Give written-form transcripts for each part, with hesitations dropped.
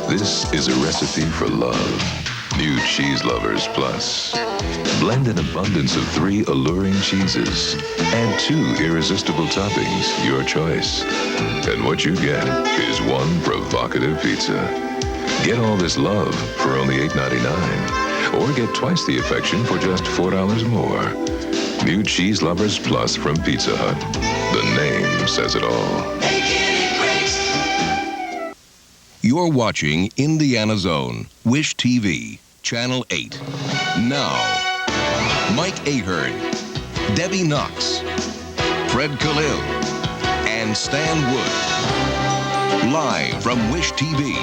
This is a recipe for love. New Cheese Lovers Plus. Blend an abundance of 3 alluring cheeses. Add 2 irresistible toppings, your choice. And what you get is 1 provocative pizza. Get all this love for only $8.99. Or get twice the affection for just $4 more. New Cheese Lovers Plus from Pizza Hut. The name says it all. You're watching Indiana's Own, Wish TV, Channel 8. Now, Mike Ahern, Debby Knox, Fred Khalil, and Stan Wood. Live from Wish TV,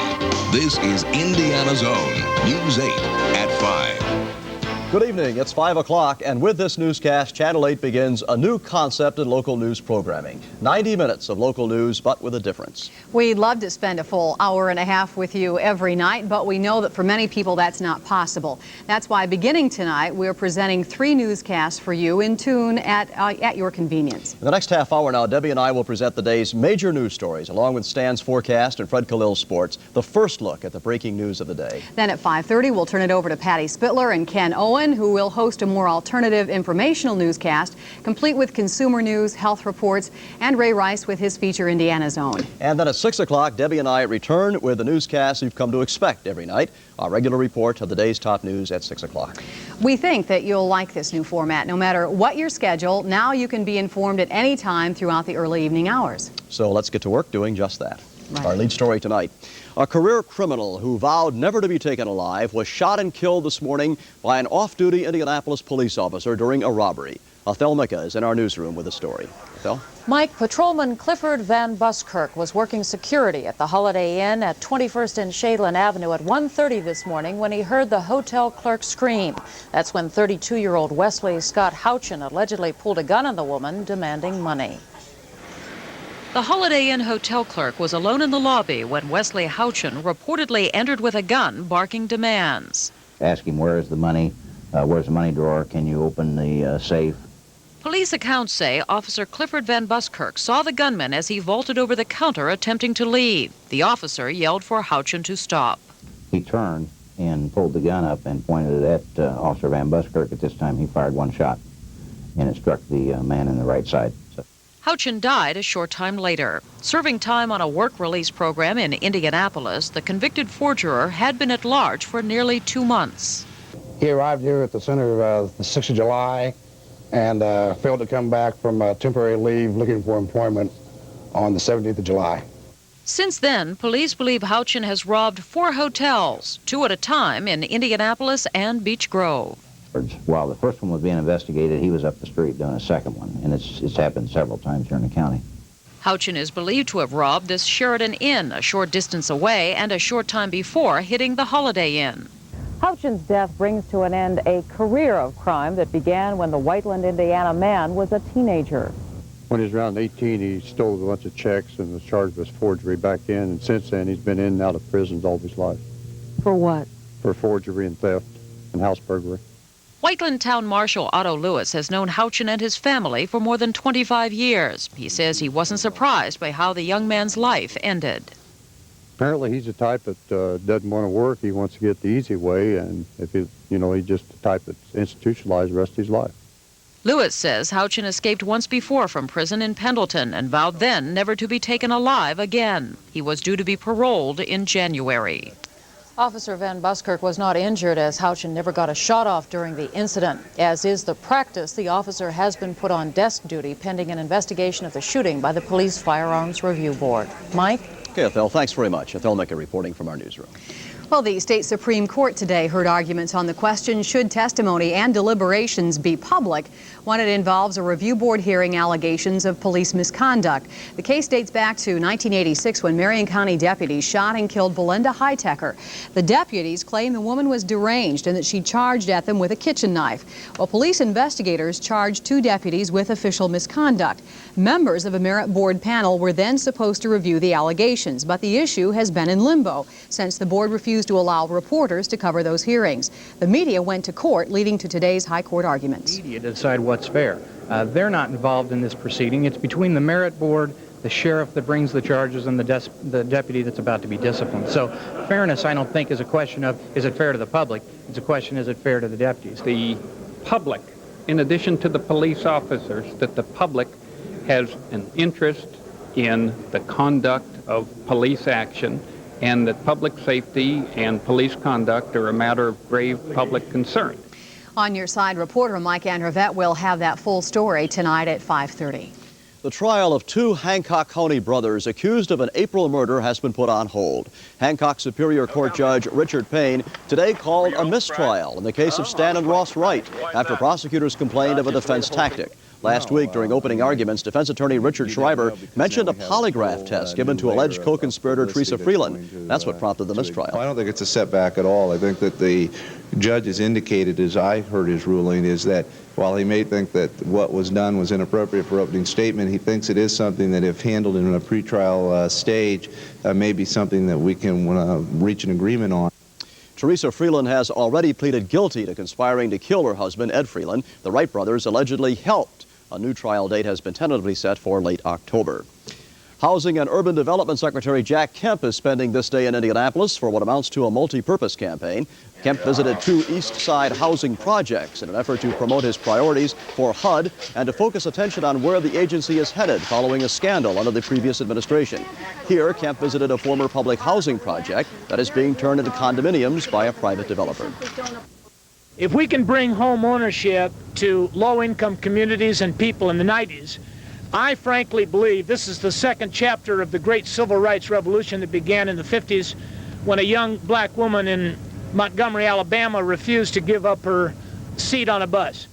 this is Indiana's Own, News 8 at 5. Good evening, it's 5 o'clock, and with this newscast, Channel 8 begins a new concept in local news programming. 90 minutes of local news, but with a difference. We'd love to spend a full hour and a half with you every night, but we know that for many people that's not possible. That's why beginning tonight, we're presenting 3 newscasts for you in tune at your convenience. In the next half hour now, Debbie and I will present the day's major news stories, along with Stan's forecast and Fred Khalil's sports, the first look at the breaking news of the day. Then at 5:30, we'll turn it over to Patty Spitler and Ken Owen, who will host a more alternative informational newscast, complete with consumer news, health reports, and Ray Rice with his feature Indiana's Own. And then at 6 o'clock, Debbie and I return with the newscast you've come to expect every night, our regular report of the day's top news at 6 o'clock. We think that you'll like this new format. No matter what your schedule, now you can be informed at any time throughout the early evening hours. So let's get to work doing just that. Right. Our lead story tonight. A career criminal who vowed never to be taken alive was shot and killed this morning by an off-duty Indianapolis police officer during a robbery. Athel Micah is in our newsroom with the story. Athel? Mike, Patrolman Clifford Van Buskirk was working security at the Holiday Inn at 21st and Shadeland Avenue at 1:30 this morning when he heard the hotel clerk scream. That's when 32-year-old Wesley Scott Houchin allegedly pulled a gun on the woman, demanding money. The Holiday Inn hotel clerk was alone in the lobby when Wesley Houchin reportedly entered with a gun, barking demands. Ask him, where is the money? Where's the money drawer? Can you open the safe? Police accounts say Officer Clifford Van Buskirk saw the gunman as he vaulted over the counter attempting to leave. The officer yelled for Houchin to stop. He turned and pulled the gun up and pointed it at Officer Van Buskirk. At this time, he fired 1 shot, and it struck the man in the right side. Houchin died a short time later. Serving time on a work release program in Indianapolis, the convicted forgerer had been at large for nearly 2 months. He arrived here at the center of the 6th of July and failed to come back from temporary leave looking for employment on the 17th of July. Since then, police believe Houchin has robbed 4 hotels, 2 at a time in Indianapolis and Beech Grove. While the first one was being investigated, he was up the street doing a second one, and it's happened several times here in the county. Houchin is believed to have robbed this Sheridan Inn a short distance away and a short time before hitting the Holiday Inn. Houchin's death brings to an end a career of crime that began when the Whiteland, Indiana man was a teenager. When he was around 18, he stole a bunch of checks and was charged with forgery back then, and since then he's been in and out of prisons all his life. For what? For forgery and theft and house burglary. Whiteland Town Marshal Otto Lewis has known Houchin and his family for more than 25 years. He says he wasn't surprised by how the young man's life ended. Apparently he's the type that doesn't want to work. He wants to get the easy way, and if he's just the type that's institutionalized the rest of his life. Lewis says Houchin escaped once before from prison in Pendleton and vowed then never to be taken alive again. He was due to be paroled in January. Officer Van Buskirk was not injured as Houchin never got a shot off during the incident. As is the practice, the officer has been put on desk duty pending an investigation of the shooting by the Police Firearms Review Board. Mike? Okay, Athel, thanks very much. Athel Micah reporting from our newsroom. Well, the state Supreme Court today heard arguments on the question, should testimony and deliberations be public when it involves a review board hearing allegations of police misconduct. The case dates back to 1986 when Marion County deputies shot and killed Belinda Hightaker. The deputies claim the woman was deranged and that she charged at them with a kitchen knife. Well, police investigators charged 2 deputies with official misconduct. Members of a merit board panel were then supposed to review the allegations, but the issue has been in limbo since the board refused to allow reporters to cover those hearings. The media went to court, leading to today's high court arguments. Media to decide what's fair. They're not involved in this proceeding. It's between the merit board, the sheriff that brings the charges and the deputy that's about to be disciplined. So fairness, I don't think, is a question of, is it fair to the public? It's a question, is it fair to the deputies? The public, in addition to the police officers, that the public has an interest in the conduct of police action, and that public safety and police conduct are a matter of grave public concern. On Your Side, reporter Mike Androvette will have that full story tonight at 5:30. The trial of two Hancock County brothers accused of an April murder has been put on hold. Hancock Superior Court Judge Richard Payne today called a mistrial in the case of Stan and Ross Wright after prosecutors complained of a defense tactic. Last week, during opening arguments, defense attorney Richard Schreiber mentioned a polygraph test given to alleged co-conspirator Teresa Freeland. That's what prompted the mistrial. I don't think it's a setback at all. I think that the judge has indicated, as I heard his ruling, is that while he may think that what was done was inappropriate for opening statement, he thinks it is something that, if handled in a pretrial stage, may be something that we can reach an agreement on. Teresa Freeland has already pleaded guilty to conspiring to kill her husband, Ed Freeland. The Wright brothers allegedly helped. A new trial date has been tentatively set for late October. Housing and Urban Development Secretary Jack Kemp is spending this day in Indianapolis for what amounts to a multi-purpose campaign. Kemp visited two East Side housing projects in an effort to promote his priorities for HUD and to focus attention on where the agency is headed following a scandal under the previous administration. Here, Kemp visited a former public housing project that is being turned into condominiums by a private developer. If we can bring home ownership to low-income communities and people in the 90s, I frankly believe this is the second chapter of the great civil rights revolution that began in the 50s when a young black woman in Montgomery, Alabama refused to give up her seat on a bus.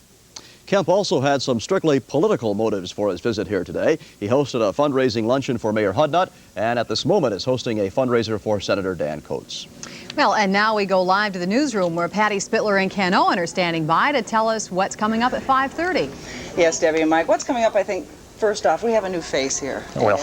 Kemp also had some strictly political motives for his visit here today. He hosted a fundraising luncheon for Mayor Hudnut and at this moment is hosting a fundraiser for Senator Dan Coates. Well, and now we go live to the newsroom where Patty Spitler and Ken Owen are standing by to tell us what's coming up at 5:30. Yes, Debbie and Mike, what's coming up, I think, first off, we have a new face here. Well.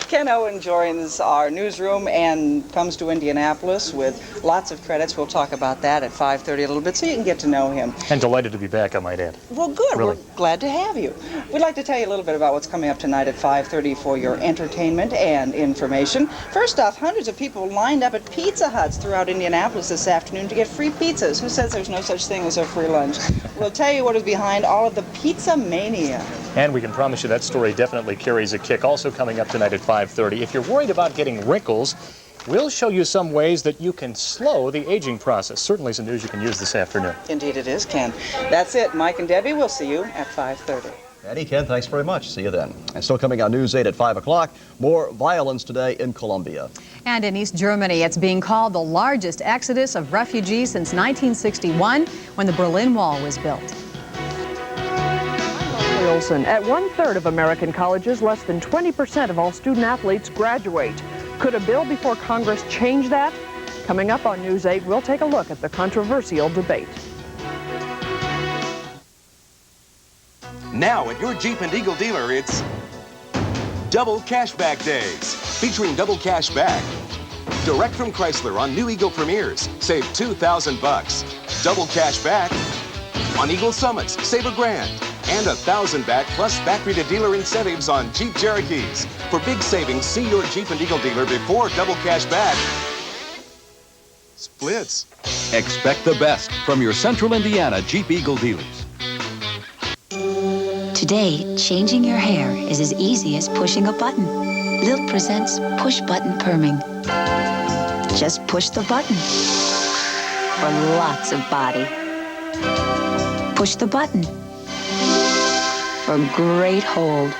Ken Owen joins our newsroom and comes to Indianapolis with lots of credits. We'll talk about that at 5:30 a little bit so you can get to know him. And delighted to be back, I might add. Well, good. Really. We're glad to have you. We'd like to tell you a little bit about what's coming up tonight at 5:30 for your entertainment and information. First off, hundreds of people lined up at Pizza Huts throughout Indianapolis this afternoon to get free pizzas. Who says there's no such thing as a free lunch? We'll tell you what is behind all of the pizza mania. And we can promise you that story definitely carries a kick. Also coming up tonight at 5:30, if you're worried about getting wrinkles, we'll show you some ways that you can slow the aging process. Certainly some news you can use this afternoon. Indeed it is, Ken. That's it. Mike and Debbie, we'll see you at 5:30. Patty, Ken, thanks very much. See you then. And still coming on News 8 at 5 o'clock, more violence today in Colombia. And in East Germany, it's being called the largest exodus of refugees since 1961 when the Berlin Wall was built. At 1/3 of American colleges, less than 20% of all student athletes graduate. Could a bill before Congress change that? Coming up on News 8, we'll take a look at the controversial debate. Now at your Jeep and Eagle dealer, it's Double Cashback Days, featuring Double Cashback. Direct from Chrysler on new Eagle Premiers, save $2,000. Double Cashback on Eagle Summits, save $1,000. And $1,000 back plus factory-to-dealer incentives on Jeep Cherokees. For big savings, see your Jeep and Eagle dealer before Double Cash Back splits. Expect the best from your Central Indiana Jeep Eagle dealers. Today, changing your hair is as easy as pushing a button. Lilt presents Push Button Perming. Just push the button for lots of body. Push the button for great hold.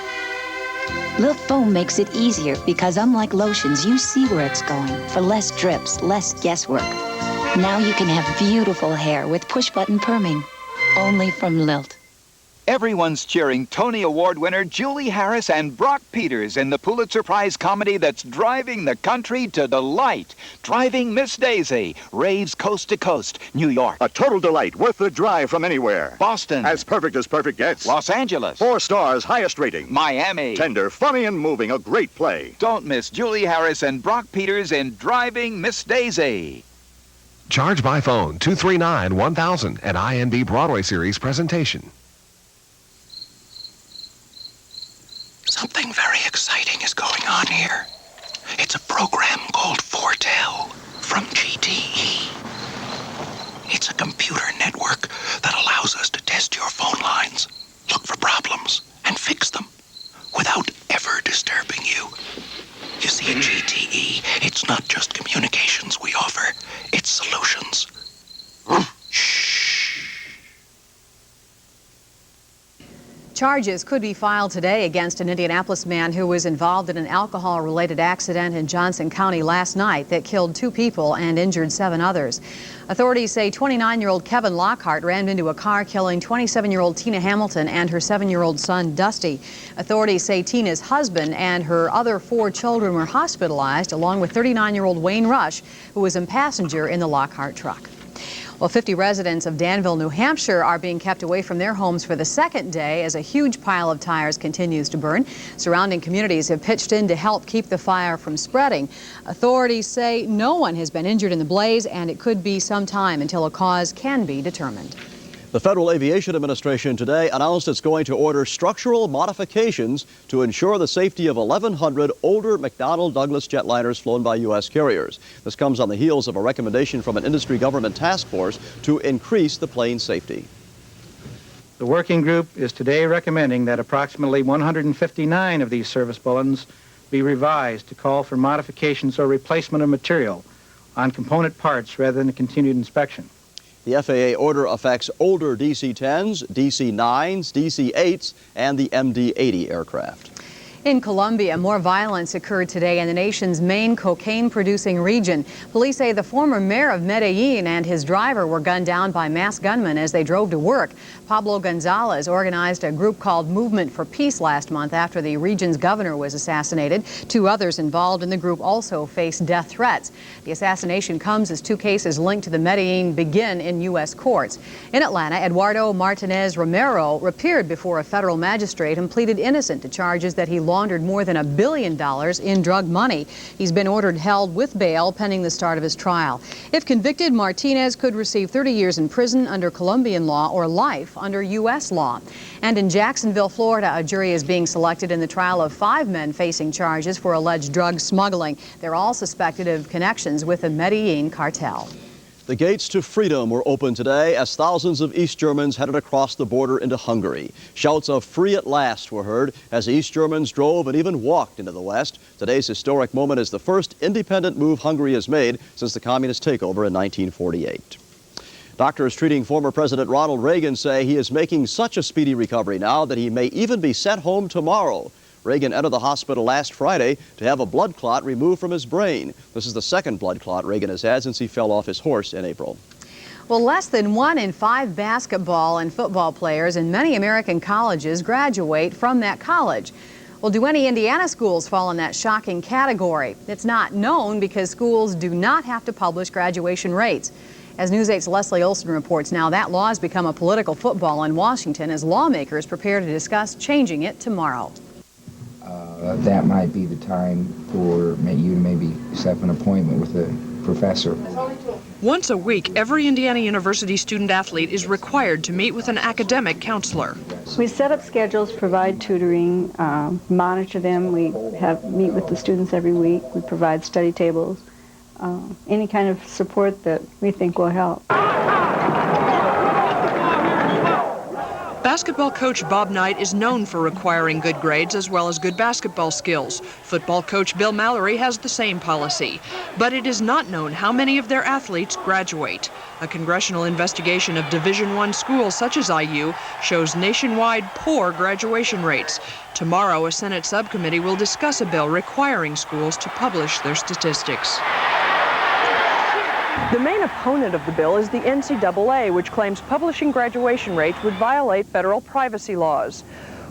Lilt foam makes it easier because unlike lotions, you see where it's going for less drips, less guesswork. Now you can have beautiful hair with push button perming, only from Lilt. Everyone's cheering Tony Award winner Julie Harris and Brock Peters in the Pulitzer Prize comedy that's driving the country to delight. Driving Miss Daisy, raves coast to coast, New York. A total delight, worth the drive from anywhere. Boston. As perfect gets. Los Angeles. 4 stars, highest rating. Miami. Tender, funny, and moving, a great play. Don't miss Julie Harris and Brock Peters in Driving Miss Daisy. Charge by phone 239-1000 at INB Broadway Series presentation. Something very exciting GTE. It's not just communications we offer, it's solutions. Charges could be filed today against an Indianapolis man who was involved in an alcohol-related accident in Johnson County last night that killed 2 people and injured 7 others. Authorities say 29-year-old Kevin Lockhart ran into a car, killing 27-year-old Tina Hamilton and her 7-year-old son, Dusty. Authorities say Tina's husband and her other 4 children were hospitalized, along with 39-year-old Wayne Rush, who was a passenger in the Lockhart truck. Well, 50 residents of Danville, New Hampshire are being kept away from their homes for the second day as a huge pile of tires continues to burn. Surrounding communities have pitched in to help keep the fire from spreading. Authorities say no one has been injured in the blaze, and it could be some time until a cause can be determined. The Federal Aviation Administration today announced it's going to order structural modifications to ensure the safety of 1,100 older McDonnell Douglas jetliners flown by U.S. carriers. This comes on the heels of a recommendation from an industry government task force to increase the plane safety. The working group is today recommending that approximately 159 of these service bulletins be revised to call for modifications or replacement of material on component parts rather than a continued inspection. The FAA order affects older DC-10s, DC-9s, DC-8s, and the MD-80 aircraft. In Colombia, more violence occurred today in the nation's main cocaine-producing region. Police say the former mayor of Medellin and his driver were gunned down by masked gunmen as they drove to work. Pablo Gonzalez organized a group called Movement for Peace last month after the region's governor was assassinated. 2 others involved in the group also face death threats. The assassination comes as 2 cases linked to the Medellin begin in U.S. courts. In Atlanta, Eduardo Martinez Romero appeared before a federal magistrate and pleaded innocent to charges that he laundered more than $1 billion in drug money. He's been ordered held with bail pending the start of his trial. If convicted, Martinez could receive 30 years in prison under Colombian law or life under U.S. law. And in Jacksonville, Florida, a jury is being selected in the trial of 5 men facing charges for alleged drug smuggling. They're all suspected of connections with the Medellin cartel. The gates to freedom were open today as thousands of East Germans headed across the border into Hungary. Shouts of "free at last" were heard as East Germans drove and even walked into the West. Today's historic moment is the first independent move Hungary has made since the communist takeover in 1948. Doctors treating former President Ronald Reagan say he is making such a speedy recovery now that he may even be sent home tomorrow. Reagan entered the hospital last Friday to have a blood clot removed from his brain. This is the second blood clot Reagan has had since he fell off his horse in April. Well, less than 1 in 5 basketball and football players in many American colleges graduate from that college. Well, do any Indiana schools fall in that shocking category? It's not known because schools do not have to publish graduation rates. As News 8's Leslie Olson reports, now that law has become a political football in Washington as lawmakers prepare to discuss changing it tomorrow. That might be the time for you to maybe set up an appointment with a professor. Once a week, every Indiana University student-athlete is required to meet with an academic counselor. We set up schedules, provide tutoring, monitor them. We meet with the students every week. We provide study tables, any kind of support that we think will help. Basketball coach Bob Knight is known for requiring good grades as well as good basketball skills. Football coach Bill Mallory has the same policy. But it is not known how many of their athletes graduate. A congressional investigation of Division I schools such as IU shows nationwide poor graduation rates. Tomorrow, a Senate subcommittee will discuss a bill requiring schools to publish their statistics. The main opponent of the bill is the NCAA, which claims publishing graduation rates would violate federal privacy laws.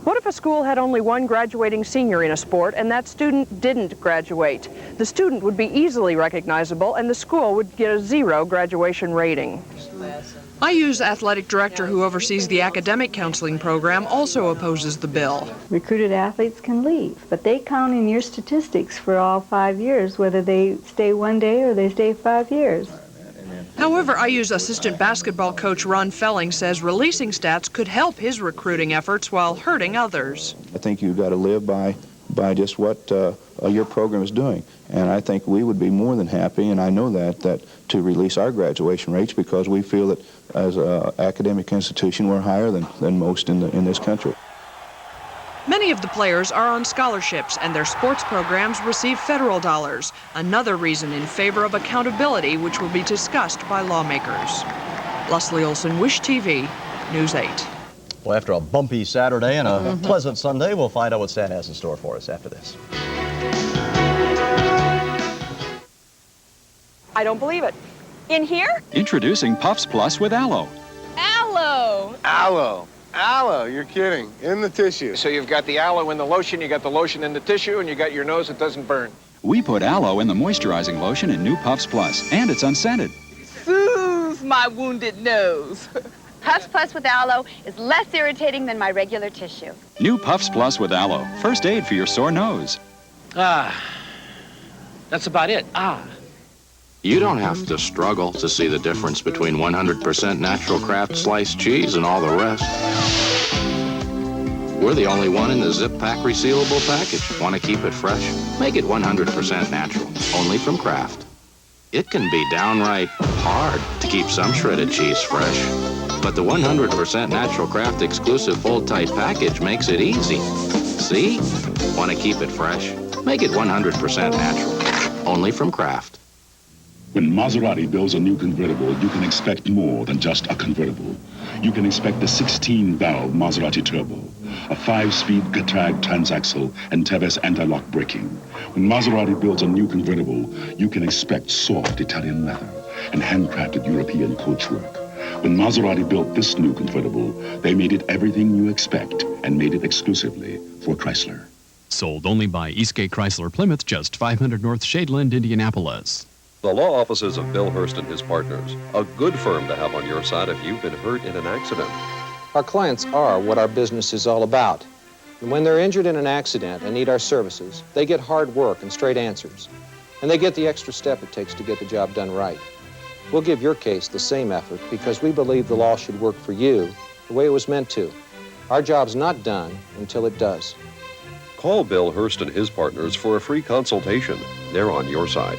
What if a school had only 1 graduating senior in a sport and that student didn't graduate? The student would be easily recognizable and the school would get a 0 graduation rating. IU's athletic director who oversees the academic counseling program also opposes the bill. Recruited athletes can leave, but they count in your statistics for all 5 years, whether they stay 1 day or they stay 5 years. However, IU's assistant basketball coach Ron Felling says releasing stats could help his recruiting efforts while hurting others. I think you've got to live by just what your program is doing. And I think we would be more than happy, and I know that to release our graduation rates because we feel that as an academic institution we're higher than most in this country. Many of the players are on scholarships, and their sports programs receive federal dollars, another reason in favor of accountability which will be discussed by lawmakers. Leslie Olson, Wish TV, News 8. Well, after a bumpy Saturday and a pleasant Sunday, we'll find out what Santa has in store for us after this. I don't believe it. In here? Introducing Puffs Plus with aloe. Aloe. Aloe. Aloe, you're kidding. In the tissue. So you've got the aloe in the lotion, you got the lotion in the tissue, and you got your nose that doesn't burn. We put aloe in the moisturizing lotion in new Puffs Plus, and it's unscented. Soothes my wounded nose. Puffs Plus with aloe is less irritating than my regular tissue. New Puffs Plus with aloe. First aid for your sore nose. That's about it. You don't have to struggle to see the difference between 100% natural Kraft sliced cheese and all the rest. We're the only one in the zip pack resealable package. Want to keep it fresh? Make it 100% natural, only from Kraft. It can be downright hard to keep some shredded cheese fresh, but the 100% natural Kraft exclusive full-tight package makes it easy. See? Want to keep it fresh? Make it 100% natural, only from Kraft. When Maserati builds a new convertible, you can expect more than just a convertible. You can expect the 16-valve Maserati Turbo, a 5-speed Getrag transaxle, and Tevez anti-lock braking. When Maserati builds a new convertible, you can expect soft Italian leather and handcrafted European coachwork. When Maserati built this new convertible, they made it everything you expect and made it exclusively for Chrysler. Sold only by Eastgate Chrysler Plymouth, just 500 North Shadeland, Indianapolis. The law offices of Bill Hurst and his partners, a good firm to have on your side if you've been hurt in an accident. Our clients are what our business is all about. And when they're injured in an accident and need our services, they get hard work and straight answers. And they get the extra step it takes to get the job done right. We'll give your case the same effort because we believe the law should work for you the way it was meant to. Our job's not done until it does. Call Bill Hurst and his partners for a free consultation. They're on your side.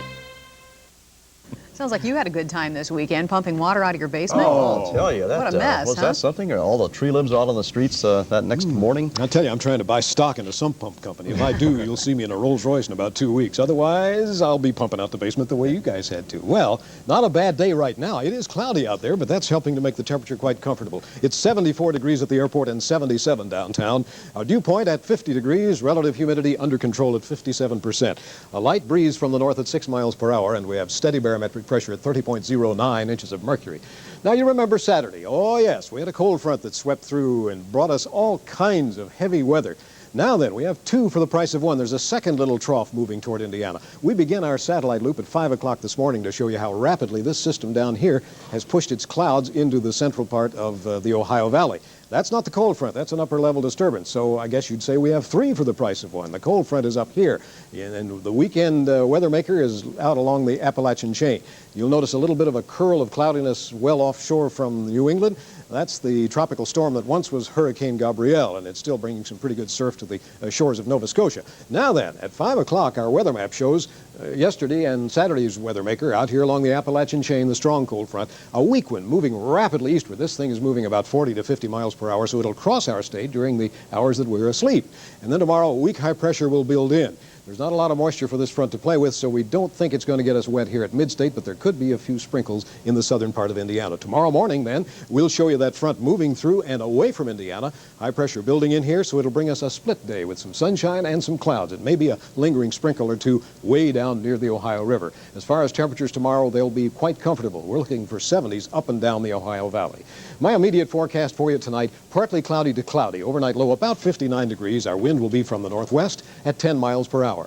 Sounds like you had a good time this weekend pumping water out of your basement. Oh, I'll tell you. That, what a mess, was that something? Or all the tree limbs out on the streets that next morning? I tell you, I'm trying to buy stock in a sump pump company. If I do, you'll see me in a Rolls Royce in about 2 weeks. Otherwise, I'll be pumping out the basement the way you guys had to. Well, not a bad day right now. It is cloudy out there, but that's helping to make the temperature quite comfortable. It's 74 degrees at the airport and 77 downtown. Our dew point at 50 degrees, relative humidity under control at 57%. A light breeze from the north at 6 miles per hour, and we have steady barometric pressure at 30.09 inches of mercury. Now, you remember Saturday. Oh, yes, we had a cold front that swept through and brought us all kinds of heavy weather. Now then, we have two for the price of one. There's a second little trough moving toward Indiana. We begin our satellite loop at 5 o'clock this morning to show you how rapidly this system down here has pushed its clouds into the central part of the Ohio Valley. That's not the cold front. That's an upper-level disturbance. So I guess you'd say we have three for the price of one. The cold front is up here, and the weekend weather maker is out along the Appalachian chain. You'll notice a little bit of a curl of cloudiness well offshore from New England. That's the tropical storm that once was Hurricane Gabrielle, and it's still bringing some pretty good surf to the shores of Nova Scotia. Now then, at 5 o'clock, our weather map shows yesterday and Saturday's weather maker out here along the Appalachian chain, the strong cold front, a weak one moving rapidly eastward. This thing is moving about 40 to 50 miles per hour, so it'll cross our state during the hours that we're asleep. And then tomorrow, a weak high pressure will build in. There's not a lot of moisture for this front to play with, so we don't think it's going to get us wet here at mid-state, but there could be a few sprinkles in the southern part of Indiana. Tomorrow morning, then, we'll show you that front moving through and away from Indiana. High pressure building in here, so it'll bring us a split day with some sunshine and some clouds. It may be a lingering sprinkle or two way down near the Ohio River. As far as temperatures tomorrow, they'll be quite comfortable. We're looking for 70s up and down the Ohio Valley. My immediate forecast for you tonight, partly cloudy to cloudy. Overnight low about 59 degrees. Our wind will be from the northwest at 10 miles per hour.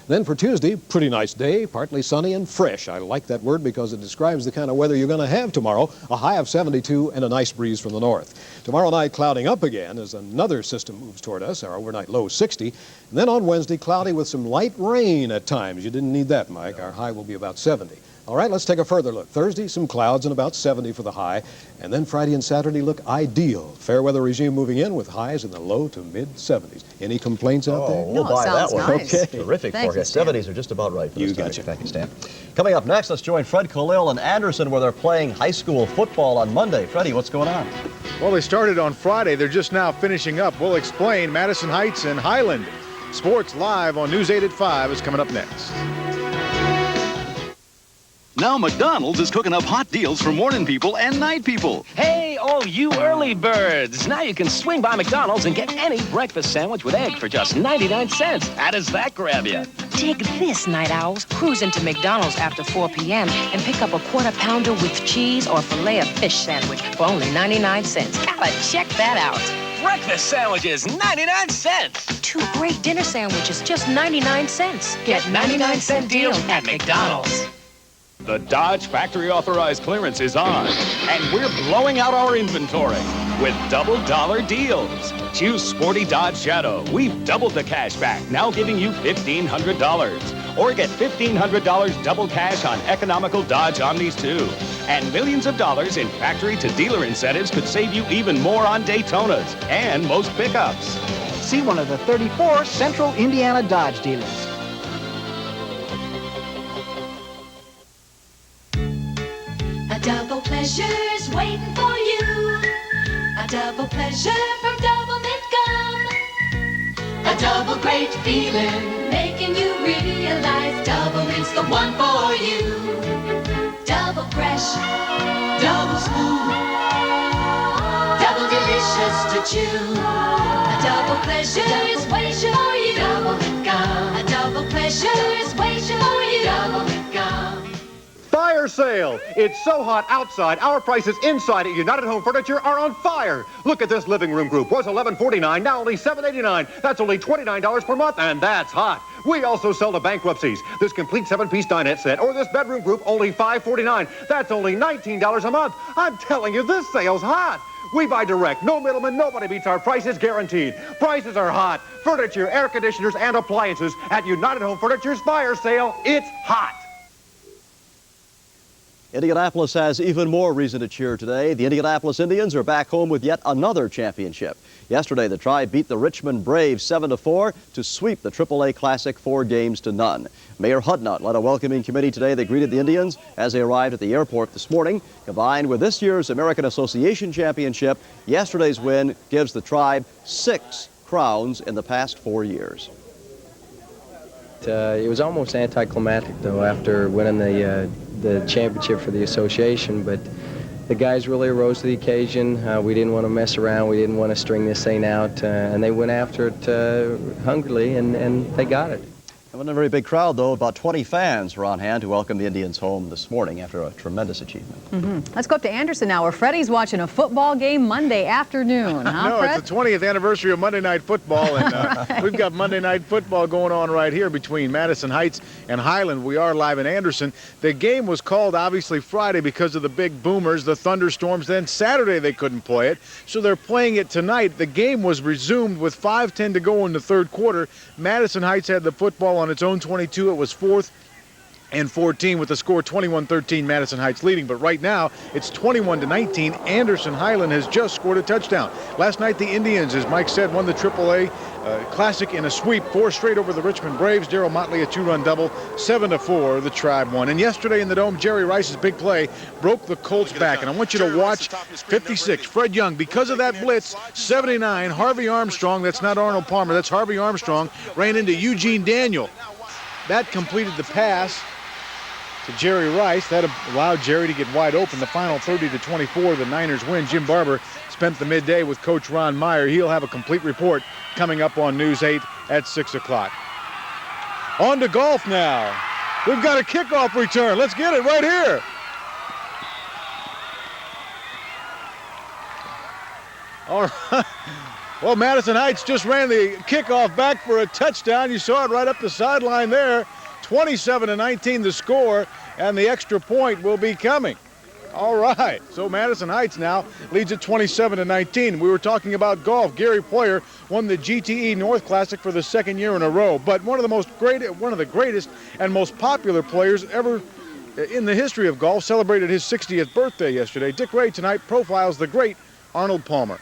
Then for Tuesday, pretty nice day, partly sunny and fresh. I like that word because it describes the kind of weather you're going to have tomorrow, a high of 72 and a nice breeze from the north. Tomorrow night, clouding up again as another system moves toward us, our overnight low 60. And then on Wednesday, cloudy with some light rain at times. You didn't need that, Mike. Our high will be about 70. All right, let's take a further look. Thursday, some clouds and about 70 for the high. And then Friday and Saturday look ideal. Fair weather regime moving in with highs in the low to mid-70s. Any complaints out there? We'll buy that one. Nice. Okay. Terrific forecast. 70s are just about right for this time. Thank you, Stan. Coming up next, let's join Fred Khalil and Anderson where they're playing high school football on Monday. Freddie, what's going on? Well, they started on Friday. They're just now finishing up. We'll explain. Madison Heights and Highland. Sports Live on News 8 at 5 is coming up next. Now McDonald's is cooking up hot deals for morning people and night people. Hey, all you early birds. Now you can swing by McDonald's and get any breakfast sandwich with egg for just 99 cents. How does that grab you? Dig this, night owls. Cruise into McDonald's after 4 p.m. and pick up a quarter pounder with cheese or filet of fish sandwich for only 99 cents. Gotta check that out. Breakfast sandwiches, 99 cents. 2 great dinner sandwiches, just 99 cents. Get 99-cent deals at McDonald's. The Dodge Factory Authorized clearance is on, and we're blowing out our inventory with double-dollar deals. Choose sporty Dodge Shadow. We've doubled the cash back, now giving you $1,500. Or get $1,500 double cash on economical Dodge Omnis too. And millions of dollars in factory-to-dealer incentives could save you even more on Daytonas and most pickups. See one of the 34 Central Indiana Dodge dealers. A double pleasure's waiting for you. A double pleasure from Double Mint Gum. A double great feeling, making you realize Double Mint's the one for you. Double fresh, double smooth, double delicious to chew. A double pleasure is waiting for you. Double Mint Gum. A double pleasure is waiting for you. Double Mint Gum. Fire sale! It's so hot outside, our prices inside at United Home Furniture are on fire. Look at this living room group. Was $11.49, now only $7.89. That's only $29 per month, and that's hot. We also sell to bankruptcies. This complete 7-piece dinette set or this bedroom group, only $5.49. That's only $19 a month. I'm telling you, this sale's hot. We buy direct, no middleman, nobody beats our prices, guaranteed. Prices are hot. Furniture, air conditioners, and appliances at United Home Furniture's fire sale. It's hot. Indianapolis has even more reason to cheer today. The Indianapolis Indians are back home with yet another championship. Yesterday, the Tribe beat the Richmond Braves 7-4 to sweep the AAA Classic 4-0. Mayor Hudnut led a welcoming committee today that greeted the Indians as they arrived at the airport this morning. Combined with this year's American Association Championship, yesterday's win gives the Tribe 6 crowns in the past 4 years. It was almost anticlimactic, though, after winning the championship for the association, but the guys really rose to the occasion. We didn't want to mess around. We didn't want to string this thing out, and they went after it hungrily, and they got it. It wasn't a very big crowd, though. About 20 fans were on hand to welcome the Indians home this morning after a tremendous achievement. Let's go up to Anderson now, where Freddie's watching a football game Monday afternoon. Huh, No, Fred? it's the 20th anniversary of Monday Night Football, and we've got Monday Night Football going on right here between Madison Heights and Highland. We are live in Anderson. The game was called, obviously, Friday because of the big boomers, the thunderstorms. Then Saturday they couldn't play it, so they're playing it tonight. The game was resumed with 5:10 to go in the third quarter. Madison Heights had the football on its own 22. It was 4th and 14 with the score 21-13, Madison Heights leading. But right now, it's 21-19. Anderson Highland has just scored a touchdown. Last night, the Indians, as Mike said, won the AAA Classic in a sweep, 4 straight over the Richmond Braves. Darryl Motley a 2-run double, 7-4, the Tribe won. And yesterday in the Dome, Jerry Rice's big play broke the Colts back. And I want you to watch 56, Fred Young. Because of that blitz, 79, Harvey Armstrong, that's not Arnold Palmer, that's Harvey Armstrong, ran into Eugene Daniel. That completed the pass to Jerry Rice. That allowed Jerry to get wide open. The final 30-24, the Niners win. Jim Barber spent the midday with Coach Ron Meyer. He'll have a complete report coming up on News 8 at 6 o'clock. On to golf now. We've got a kickoff return. Let's get it right here. All right. Well, Madison Heights just ran the kickoff back for a touchdown. You saw it right up the sideline there. 27-19 the score, and the extra point will be coming. All right, so Madison Heights now leads at 27-19. We were talking about golf. Gary Poyer won the GTE North Classic for the 2nd year in a row, but one of the greatest and most popular players ever in the history of golf celebrated his 60th birthday yesterday. Dick Ray tonight profiles the great Arnold Palmer.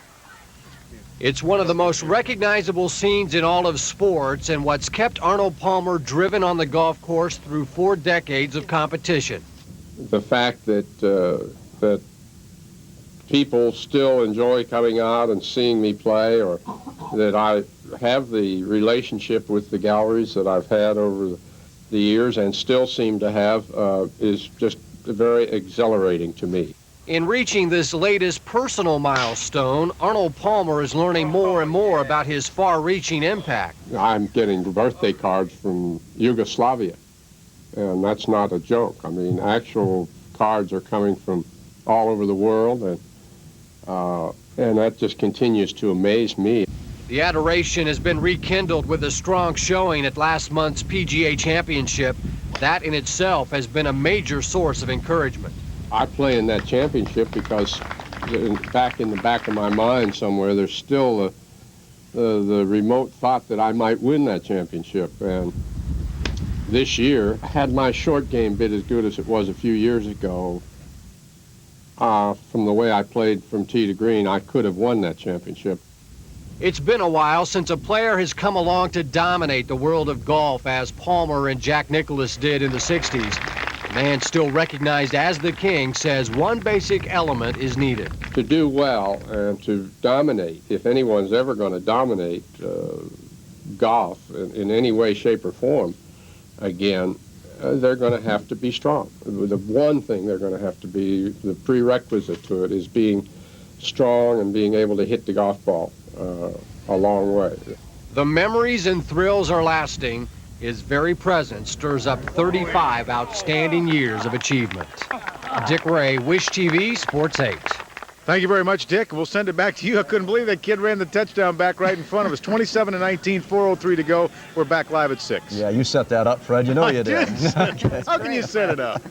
It's one of the most recognizable scenes in all of sports and what's kept Arnold Palmer driven on the golf course through 4 decades of competition. The fact that people still enjoy coming out and seeing me play, or that I have the relationship with the galleries that I've had over the years and still seem to have, is just very exhilarating to me. In reaching this latest personal milestone, Arnold Palmer is learning more and more about his far-reaching impact. I'm getting birthday cards from Yugoslavia, and that's not a joke. I mean, actual cards are coming from all over the world, and that just continues to amaze me. The adoration has been rekindled with a strong showing at last month's PGA Championship. That in itself has been a major source of encouragement. I play in that championship because back in the back of my mind somewhere, there's still the remote thought that I might win that championship. And this year, had my short game been as good as it was a few years ago, from the way I played from tee to green, I could have won that championship. It's been a while since a player has come along to dominate the world of golf as Palmer and Jack Nicklaus did in the 60s. The man still recognized as the king says one basic element is needed. To do well and to dominate, if anyone's ever going to dominate golf in any way, shape, or form, again, they're going to have to be strong. The one thing they're going to have to be, the prerequisite to it, is being strong and being able to hit the golf ball a long way. The memories and thrills are lasting. His very presence stirs up 35 outstanding years of achievement. Dick Ray, Wish TV, Sports 8. Thank you very much, Dick. We'll send it back to you. I couldn't believe that kid ran the touchdown back right in front of us. 27-19, 4:03 to go. We're back live at 6. Yeah, you set that up, Fred. You know you did. How can you set it up?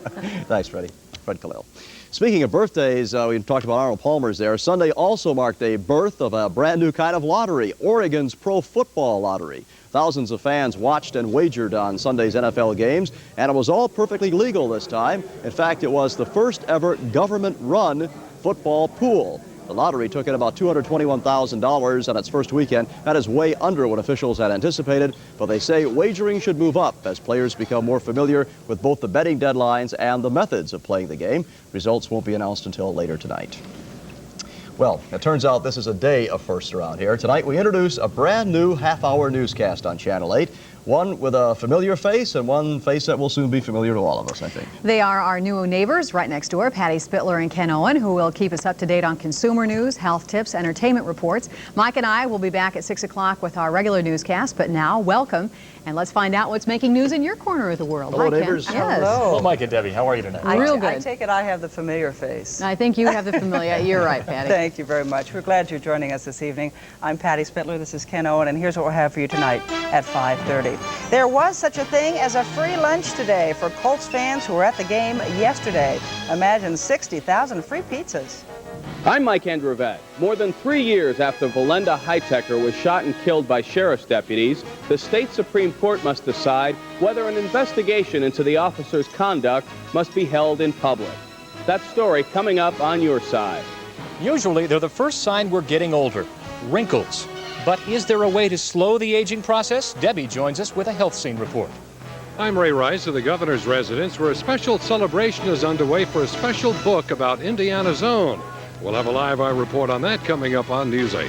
Thanks, Freddie. Fred Khalil. Speaking of birthdays, we talked about Arnold Palmer's there. Sunday also marked a birth of a brand new kind of lottery, Oregon's Pro Football Lottery. Thousands of fans watched and wagered on Sunday's NFL games, and it was all perfectly legal this time. In fact, it was the first ever government-run football pool. The lottery took in about $221,000 on its first weekend. That is way under what officials had anticipated, but they say wagering should move up as players become more familiar with both the betting deadlines and the methods of playing the game. Results won't be announced until later tonight. Well, it turns out this is a day of firsts around here. Tonight we introduce a brand new half-hour newscast on Channel 8. One with a familiar face and one face that will soon be familiar to all of us, I think. They are our new neighbors right next door, Patty Spitler and Ken Owen, who will keep us up to date on consumer news, health tips, entertainment reports. Mike and I will be back at 6 o'clock with our regular newscast, but now, welcome, and let's find out what's making news in your corner of the world. Hello, Hi, neighbors. Ken. Yes. Hello. Well, Mike and Debbie, how are you tonight? Real good. I take it I have the familiar face. I think you have the familiar. You're right, Patty. Thank you very much. We're glad you're joining us this evening. I'm Patty Spitler. This is Ken Owen, and here's what we'll have for you tonight at 5:30. There was such a thing as a free lunch today for Colts fans who were at the game yesterday. Imagine 60,000 free pizzas. I'm Mike Andrevet. More than 3 years after Valenda Hightaker was shot and killed by sheriff's deputies, the state Supreme Court must decide whether an investigation into the officer's conduct must be held in public. That story coming up on your side. Usually, they're the first sign we're getting older, wrinkles. But is there a way to slow the aging process? Debbie joins us with a health scene report. I'm Ray Rice of the governor's residence, where a special celebration is underway for a special book about Indiana's own. We'll have a live eye report on that coming up on News 8.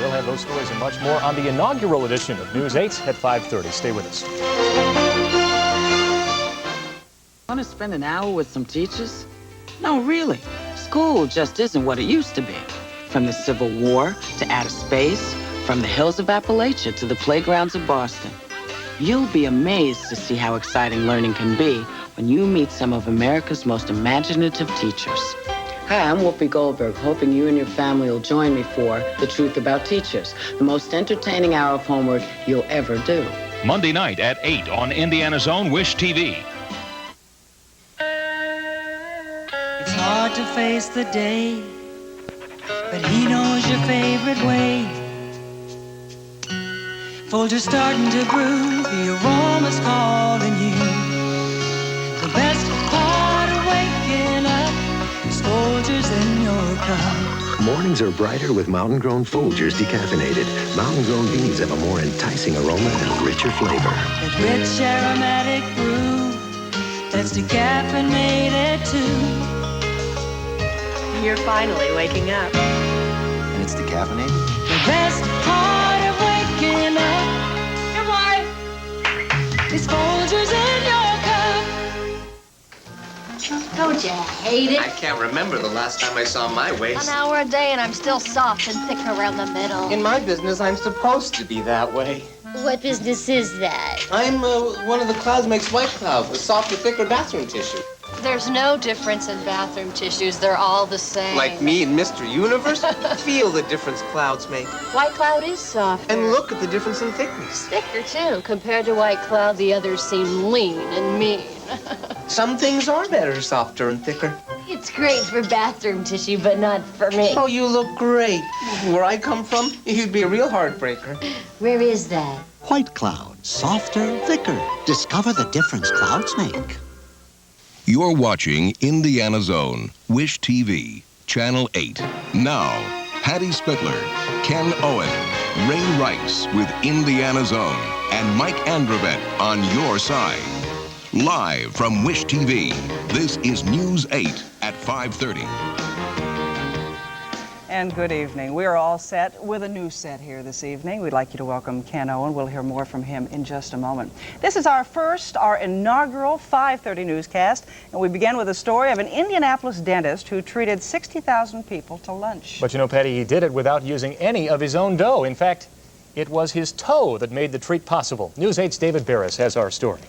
We'll have those stories and much more on the inaugural edition of News 8 at 5:30. Stay with us. Want to spend an hour with some teachers? No, really. School just isn't what it used to be. From the Civil War to outer space, from the hills of Appalachia to the playgrounds of Boston. You'll be amazed to see how exciting learning can be when you meet some of America's most imaginative teachers. Hi, I'm Whoopi Goldberg, hoping you and your family will join me for The Truth About Teachers, the most entertaining hour of homework you'll ever do. Monday night at 8 on Indiana's own Wish TV. It's hard to face the day, but he knows your favorite way. Folgers starting to brew, the aroma's calling you. The best part of waking up is Folgers in your cup. Mornings are brighter with mountain-grown Folgers decaffeinated. Mountain-grown beans have a more enticing aroma and richer flavor. That rich aromatic brew that's decaffeinated too. you're finally waking up. And it's decaffeinated? The best part of waking up. Your wife is Folgers in your cup. Don't you hate it? I can't remember the last time I saw my waist. An hour a day and I'm still soft and thick around the middle. In my business, I'm supposed to be that way. What business is that? I'm one of the Clouds Makes White Cloud, with softer, thicker bathroom tissue. There's no difference in bathroom tissues. They're all the same. Like me and Mr. Universe? Feel the difference Clouds make. White Cloud is soft. And look at the difference in thickness. Thicker, too. Compared to White Cloud, the others seem lean and mean. Some things are better, softer and thicker. It's great for bathroom tissue, but not for me. Oh, you look great. Where I come from, you'd be a real heartbreaker. Where is that? White Cloud, softer, thicker. Discover the difference clouds make. You're watching Indiana Zone, Wish TV, Channel 8. Now, Patty Spitler, Ken Owen, Ray Rice with Indiana Zone, and Mike Andrevet on your side. Live from Wish TV, this is News 8 at 5:30. And good evening. We are all set with a new set here this evening. We'd like you to welcome Ken Owen. We'll hear more from him in just a moment. This is our inaugural 5:30 newscast, and we begin with a story of an Indianapolis dentist who treated 60,000 people to lunch. But you know, Patty, he did it without using any of his own dough. In fact, it was his toe that made the treat possible. News 8's David Barris has our story.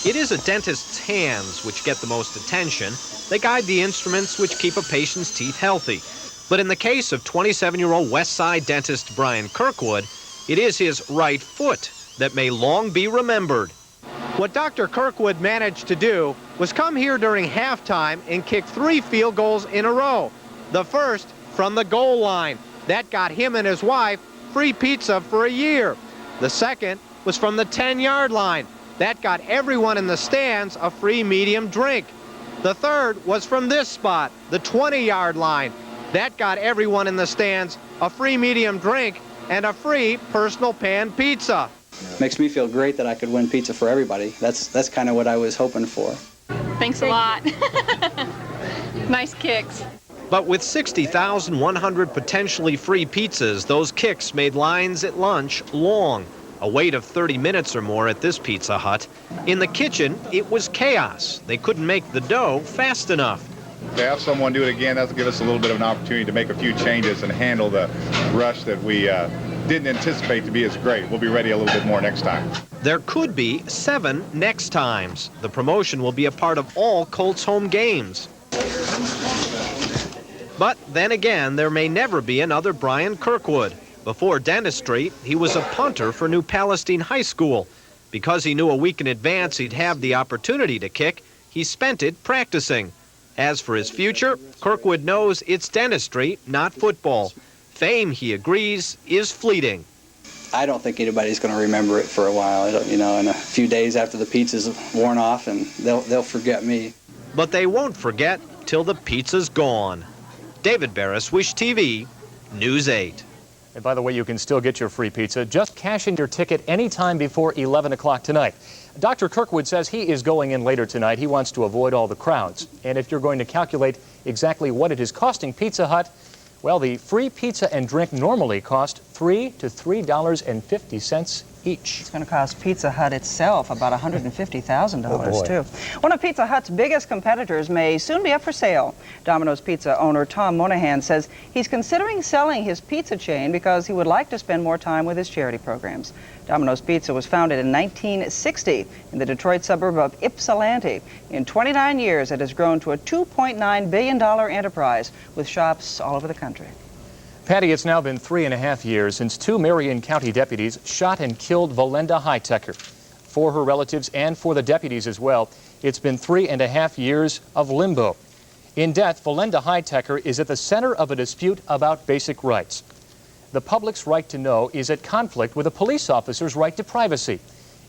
It is a dentist's hands which get the most attention. They guide the instruments which keep a patient's teeth healthy. But in the case of 27-year-old West Side dentist Brian Kirkwood, it is his right foot that may long be remembered. What Dr. Kirkwood managed to do was come here during halftime and kick 3 field goals in a row. The first from the goal line. That got him and his wife free pizza for a year. The second was from the 10-yard line. That got everyone in the stands a free medium drink. The third was from this spot, the 20-yard line. That got everyone in the stands a free medium drink and a free personal pan pizza. Makes me feel great that I could win pizza for everybody. That's kind of what I was hoping for. Thanks a lot. Nice kicks. But with 60,100 potentially free pizzas, those kicks made lines at lunch long. A wait of 30 minutes or more at this Pizza Hut. In the kitchen, it was chaos. They couldn't make the dough fast enough. To have someone do it again, that'll give us a little bit of an opportunity to make a few changes and handle the rush that we didn't anticipate to be as great. We'll be ready a little bit more next time. There could be 7 next times. The promotion will be a part of all Colts home games. But then again, there may never be another Brian Kirkwood. Before dentistry, he was a punter for New Palestine High School. Because he knew a week in advance he'd have the opportunity to kick, he spent it practicing. As for his future, Kirkwood knows it's dentistry, not football. Fame, he agrees, is fleeting. I don't think anybody's going to remember it for a while. You know, in a few days after the pizza's worn off, and they'll forget me. But they won't forget till the pizza's gone. David Barris, Wish TV, News 8. And by the way, you can still get your free pizza. Just cash in your ticket anytime before 11 o'clock tonight. Dr. Kirkwood says he is going in later tonight. He wants to avoid all the crowds. And if you're going to calculate exactly what it is costing Pizza Hut, well, the free pizza and drink normally cost $3 to $3.50 each. It's going to cost Pizza Hut itself about $150,000 too. One of Pizza Hut's biggest competitors may soon be up for sale. Domino's Pizza owner Tom Monahan says he's considering selling his pizza chain because he would like to spend more time with his charity programs. Domino's Pizza was founded in 1960 in the Detroit suburb of Ypsilanti. In 29 years, it has grown to a $2.9 billion enterprise with shops all over the country. Patty, it's now been 3.5 years since 2 Marion County deputies shot and killed Valenda Hightaker. For her relatives and for the deputies as well, it's been 3.5 years of limbo. In death, Valenda Hightaker is at the center of a dispute about basic rights. The public's right to know is at conflict with a police officer's right to privacy.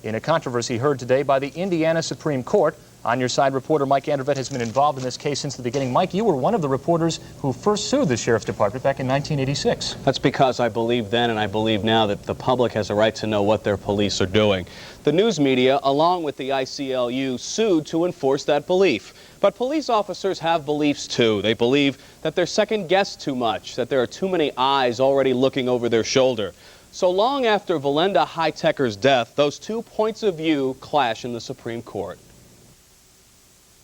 In a controversy heard today by the Indiana Supreme Court, On Your Side reporter Mike Andervet has been involved in this case since the beginning. Mike, you were one of the reporters who first sued the Sheriff's Department back in 1986. That's because I believe then and I believe now that the public has a right to know what their police are doing. The news media, along with the ICLU, sued to enforce that belief. But police officers have beliefs too. They believe that they're second-guessed too much, that there are too many eyes already looking over their shoulder. So long after Volenda Hitecker's death, those two points of view clash in the Supreme Court.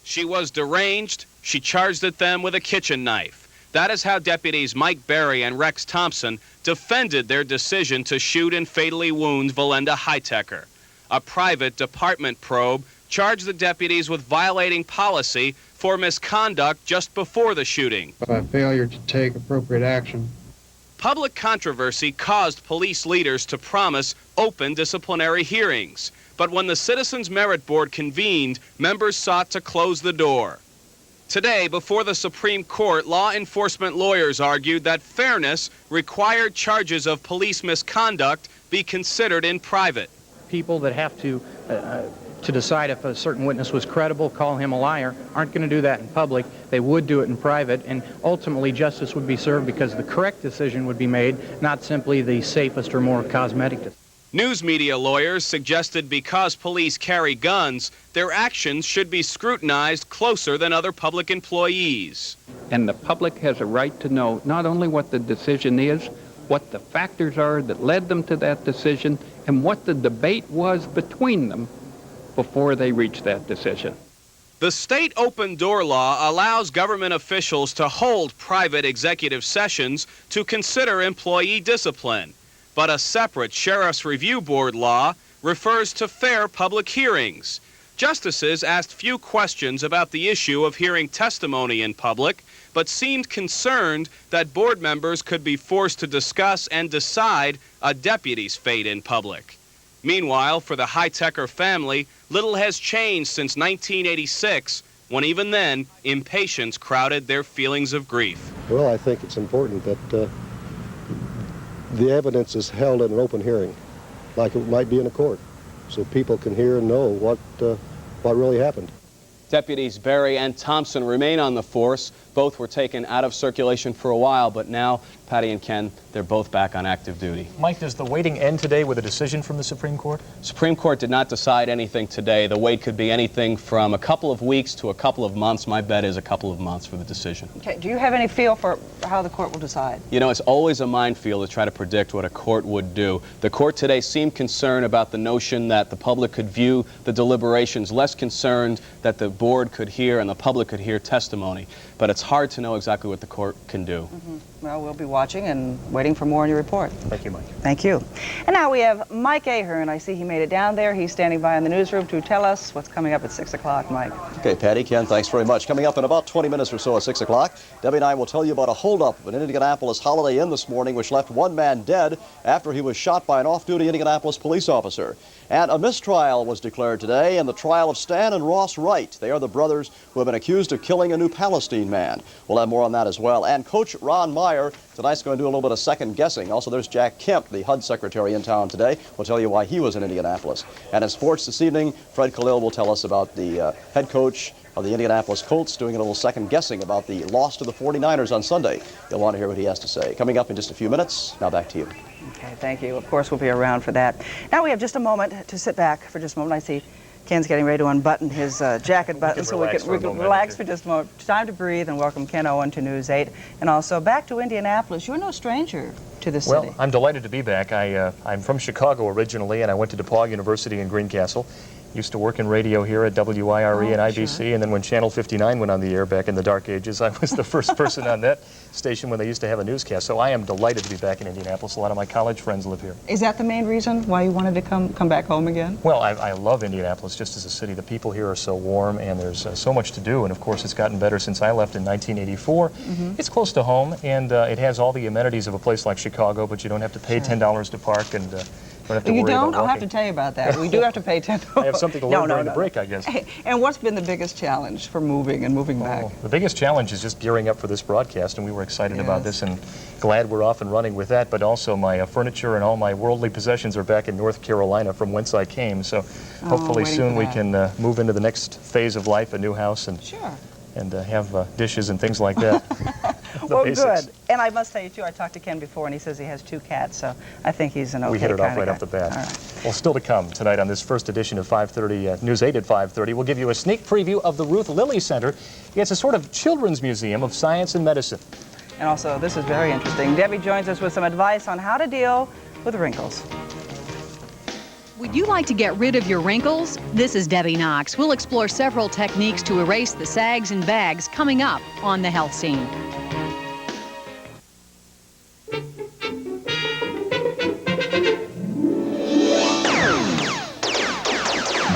She was deranged. She charged at them with a kitchen knife. That is how deputies Mike Berry and Rex Thompson defended their decision to shoot and fatally wound Volenda Hitecker. A private department probe charged the deputies with violating policy for misconduct just before the shooting. By failure to take appropriate action. Public controversy caused police leaders to promise open disciplinary hearings. But when the Citizens Merit Board convened, members sought to close the door. Today, before the Supreme Court, law enforcement lawyers argued that fairness required charges of police misconduct be considered in private. People that have to decide if a certain witness was credible, call him a liar, aren't going to do that in public. They would do it in private, and ultimately justice would be served because the correct decision would be made, not simply the safest or more cosmetic decision. News media lawyers suggested because police carry guns, their actions should be scrutinized closer than other public employees. And the public has a right to know not only what the decision is, what the factors are that led them to that decision, and what the debate was between them before they reached that decision. The state open door law allows government officials to hold private executive sessions to consider employee discipline. But a separate Sheriff's Review Board law refers to fair public hearings. Justices asked few questions about the issue of hearing testimony in public, but seemed concerned that board members could be forced to discuss and decide a deputy's fate in public. Meanwhile, for the Hitecker family, little has changed since 1986, when even then, impatience crowded their feelings of grief. Well, I think it's important that the evidence is held in an open hearing, like it might be in a court, so people can hear and know what really happened. Deputies Berry and Thompson remain on the force. Both were taken out of circulation for a while, but now, Patty and Ken, they're both back on active duty. Mike, does the waiting end today with a decision from the Supreme Court? Supreme Court did not decide anything today. The wait could be anything from a couple of weeks to a couple of months. My bet is a couple of months for the decision. Okay. Do you have any feel for how the court will decide? You know, it's always a minefield to try to predict what a court would do. The court today seemed concerned about the notion that the public could view the deliberations, less concerned that the board could hear and the public could hear testimony. But it's hard to know exactly what the court can do. Well, we'll be watching and waiting for more on your report. Thank you, Mike. Thank you. And now we have Mike Ahern. I see he made it down there. He's standing by in the newsroom to tell us what's coming up at 6 o'clock, Mike. Okay, Patty, Ken, thanks very much. Coming up in about 20 minutes or so at 6 o'clock, Debbie and I will tell you about a holdup at an Indianapolis Holiday Inn this morning which left one man dead after he was shot by an off-duty Indianapolis police officer. And a mistrial was declared today in the trial of Stan and Ross Wright. They are the brothers who have been accused of killing a New Palestine man. We'll have more on that as well. And Coach Ron Meyer tonight's going to do a little bit of second guessing. Also, there's Jack Kemp, the HUD secretary in town today. We'll tell you why he was in Indianapolis. And in sports this evening, Fred Khalil will tell us about the head coach of the Indianapolis Colts doing a little second guessing about the loss to the 49ers on Sunday. You'll want to hear what he has to say. Coming up in just a few minutes. Now back to you. Okay, thank you. Of course, we'll be around for that. Now we have just a moment to sit back for just a moment. I see Ken's getting ready to unbutton his jacket button so we can relax for just a moment. Time to breathe and welcome Ken Owen to News 8. And also back to Indianapolis. You're no stranger to the city. Well, I'm delighted to be back. I'm from Chicago originally, and I went to DePauw University in Greencastle. Used to work in radio here at WIRE and IBC, sure. And then when Channel 59 went on the air back in the dark ages, I was the first person on that station when they used to have a newscast. So I am delighted to be back in Indianapolis. A lot of my college friends live here. Is that the main reason why you wanted to come back home again? Well, I love Indianapolis just as a city. The people here are so warm, and there's so much to do. And of course, it's gotten better since I left in 1984. It's close to home, and it has all the amenities of a place like Chicago, but you don't have to pay $10 to park, and Don't have to You worry don't? about I'll have to walking. tell you about that. We do have to pay attention. I have something to learn during the break, I guess. Hey, and what's been the biggest challenge for moving and moving back? The biggest challenge is just gearing up for this broadcast, and we were excited about Yes. this and glad we're off and running with that, but also my furniture and all my worldly possessions are back in North Carolina from whence I came, so hopefully waiting soon for we that. can move into the next phase of life, a new house, and have dishes and things like that. The Well, basics. good. And I must tell you, too, I talked to Ken before, and he says he has 2 cats, so I think he's an okay We hit it off kind of right guy. off the bat. All right. Well, still to come tonight on this first edition of 5:30 News 8 at 5:30. We'll give you a sneak preview of the Ruth Lilly Center. It's a sort of children's museum of science and medicine. And also, this is very interesting. Debbie joins us with some advice on how to deal with wrinkles. Would you like to get rid of your wrinkles? This is Debbie Knox. We'll explore several techniques to erase the sags and bags coming up on The Health Scene.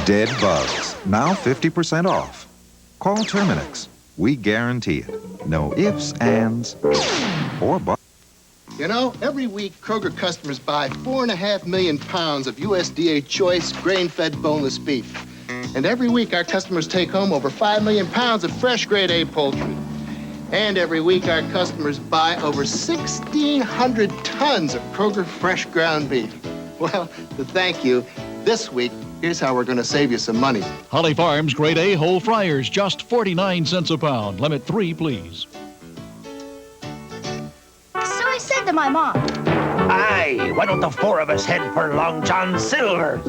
Dead bugs, now 50% off. Call Terminix. We guarantee it. No ifs, ands, or buts. You know, every week Kroger customers buy 4.5 million pounds of USDA choice grain-fed boneless beef. And every week our customers take home over 5 million pounds of fresh grade A poultry. And every week our customers buy over 1,600 tons of Kroger fresh ground beef. Well, to thank you, this week, here's how we're going to save you some money. Holly Farms Grade A whole fryers, just 49 cents a pound. Limit 3, please. So I said to my mom, Aye, why don't the 4 of us head for Long John Silver's?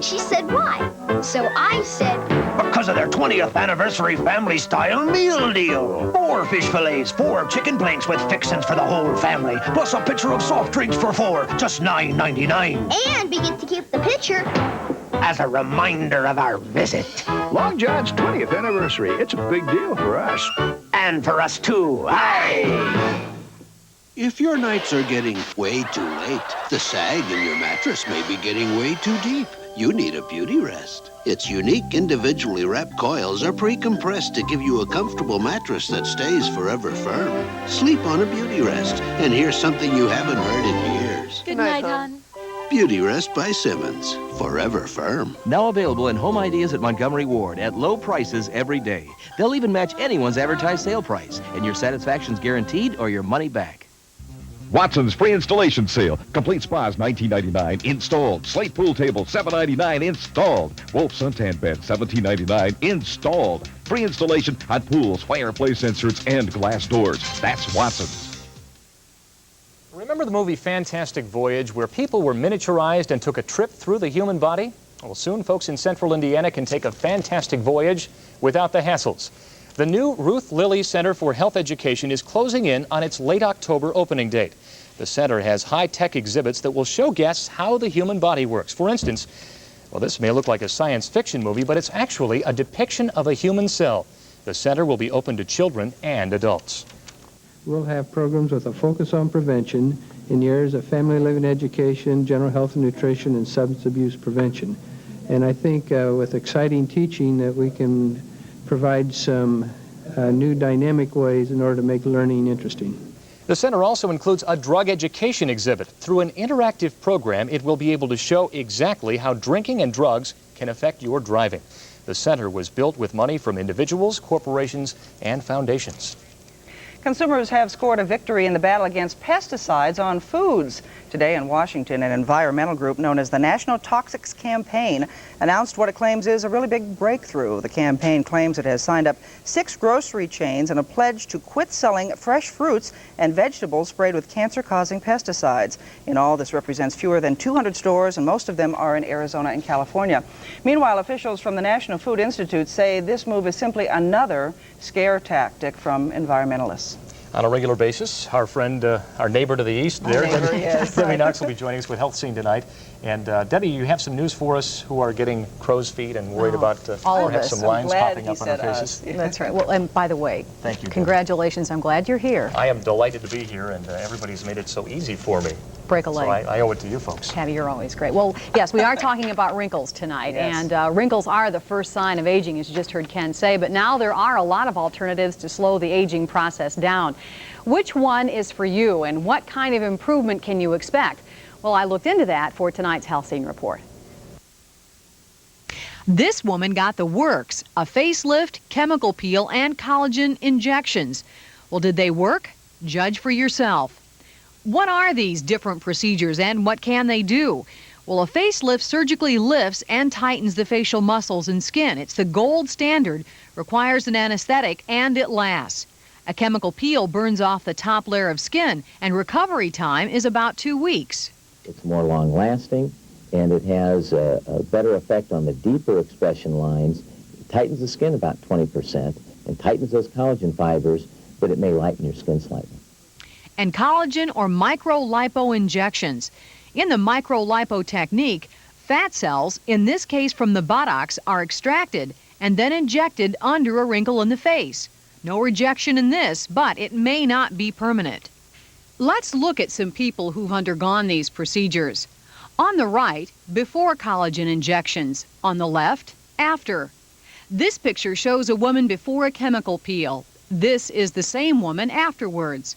she said, why? So I said, Because of their 20th anniversary family-style meal deal. 4 fish fillets, 4 chicken planks with fixins for the whole family, plus a pitcher of soft drinks for 4, just $9.99. and we get to keep the picture. As a reminder of our visit. Long John's 20th anniversary. It's a big deal for us. And for us, too. Aye! If your nights are getting way too late, the sag in your mattress may be getting way too deep. You need a beauty rest. Its unique individually wrapped coils are pre-compressed to give you a comfortable mattress that stays forever firm. Sleep on a beauty rest and hear something you haven't heard in years. Good night, hon. Beauty Rest by Simmons. Forever firm. Now available in Home Ideas at Montgomery Ward at low prices every day. They'll even match anyone's advertised sale price, and your satisfaction's guaranteed or your money back. Watson's free installation sale. Complete spas $19.99 installed. Slate pool table $7.99 installed. Wolf suntan bed $17.99 installed. Free installation on pools, fireplace inserts, and glass doors. That's Watson's. Remember the movie Fantastic Voyage, where people were miniaturized and took a trip through the human body? Well, soon folks in central Indiana can take a fantastic voyage without the hassles. The new Ruth Lilly Center for Health Education is closing in on its late October opening date. The center has high-tech exhibits that will show guests how the human body works. For instance, well, this may look like a science fiction movie, but it's actually a depiction of a human cell. The center will be open to children and adults. We'll have programs with a focus on prevention in the areas of family living education, general health and nutrition, and substance abuse prevention. And I think with exciting teaching that we can provide some new dynamic ways in order to make learning interesting. The center also includes a drug education exhibit. Through an interactive program, it will be able to show exactly how drinking and drugs can affect your driving. The center was built with money from individuals, corporations, and foundations. Consumers have scored a victory in the battle against pesticides on foods. Today in Washington, an environmental group known as the National Toxics Campaign announced what it claims is a really big breakthrough. The campaign claims it has signed up 6 grocery chains and a pledge to quit selling fresh fruits and vegetables sprayed with cancer-causing pesticides. In all, this represents fewer than 200 stores, and most of them are in Arizona and California. Meanwhile, officials from the National Food Institute say this move is simply another scare tactic from environmentalists. On a regular basis, our friend, our neighbor to the east there, Debbie Knox will be joining us with Health Scene tonight. And Debbie, you have some news for us who are getting crow's feet and worried about all of perhaps us. some lines popping up on our faces. That's right. Well, and by the way, thank you, congratulations. I'm glad you're here. I am delighted to be here, and everybody's made it so easy for me. Break a leg. So I owe it to you folks. Patty, you're always great. Well, yes, we are talking about wrinkles tonight, Yes. and wrinkles are the first sign of aging, as you just heard Ken say, but now there are a lot of alternatives to slow the aging process down. Which one is for you, and what kind of improvement can you expect? Well, I looked into that for tonight's Health Scene Report. This woman got the works: a facelift, chemical peel, and collagen injections. Well, did they work? Judge for yourself. What are these different procedures and what can they do? Well, a facelift surgically lifts and tightens the facial muscles and skin. It's the gold standard, requires an anesthetic, and it lasts. A chemical peel burns off the top layer of skin, and recovery time is about 2 weeks. It's more long-lasting, and it has a better effect on the deeper expression lines. It tightens the skin about 20% and tightens those collagen fibers, but it may lighten your skin slightly. And collagen or MICRO-LIPO injections. In the MICRO-LIPO technique, fat cells, in this case from the buttocks, are extracted and then injected under a wrinkle in the face. No rejection in this, but it may not be permanent. Let's look at some people who've undergone these procedures. On the right, before collagen injections. On the left, after. This picture shows a woman before a chemical peel. This is the same woman afterwards.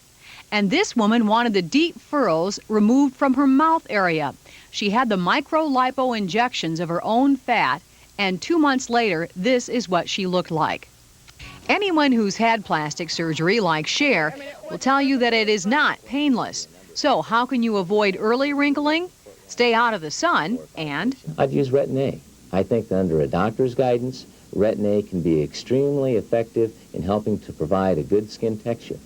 And this woman wanted the deep furrows removed from her mouth area. She had the MICRO-LIPO injections of her own fat, and 2 months later, this is what she looked like. Anyone who's had plastic surgery, like Cher, will tell you that it is not painless. So how can you avoid early wrinkling? Stay out of the sun, and I'd use Retin-A. I think that under a doctor's guidance, Retin-A can be extremely effective in helping to provide a good skin texture.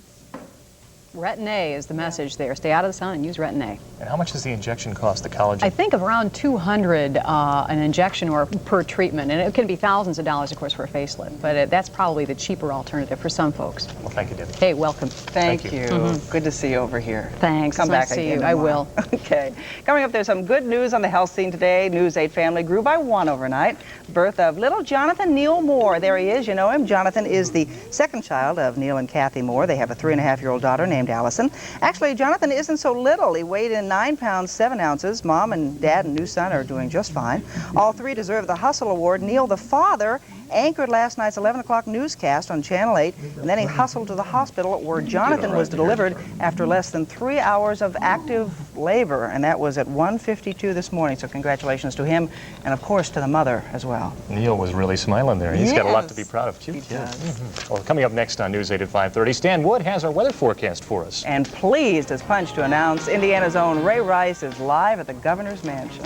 Retin-A is the message there. Stay out of the sun and use Retin-A. And how much does the injection cost, the collagen? I think of around $200 an injection or per treatment, and it can be thousands of dollars, of course, for a facelift, but that's probably the cheaper alternative for some folks. Well, thank you, Debbie. Hey, welcome. Thank you. Good to see you over here. Thanks. Come back Nice to see again you. I tomorrow. will. Okay. Coming up, there's some good news on the health scene today. News 8 family grew by 1 overnight. Birth of little Jonathan Neal Moore. There he is. You know him. Jonathan is the second child of Neil and Kathy Moore. They have a 3.5-year-old daughter named Allison. Actually, Jonathan isn't so little. He weighed in 9 pounds 7 ounces. Mom and dad and new son are doing just fine. All 3 deserve the Hustle Award. Neil, the father, anchored last night's 11 o'clock newscast on Channel 8, and then he hustled to the hospital where Jonathan was delivered after less than 3 hours of active labor, and that was at 1:52 this morning. So congratulations to him, and of course to the mother as well. Neil was really smiling there. He's got a lot to be Yes, proud of. Cute he kid. does. Well, coming up next on News 8 at 5:30, Stan Wood has our weather forecast for us. And pleased as punch to announce Indiana's own Ray Rice is live at the governor's mansion.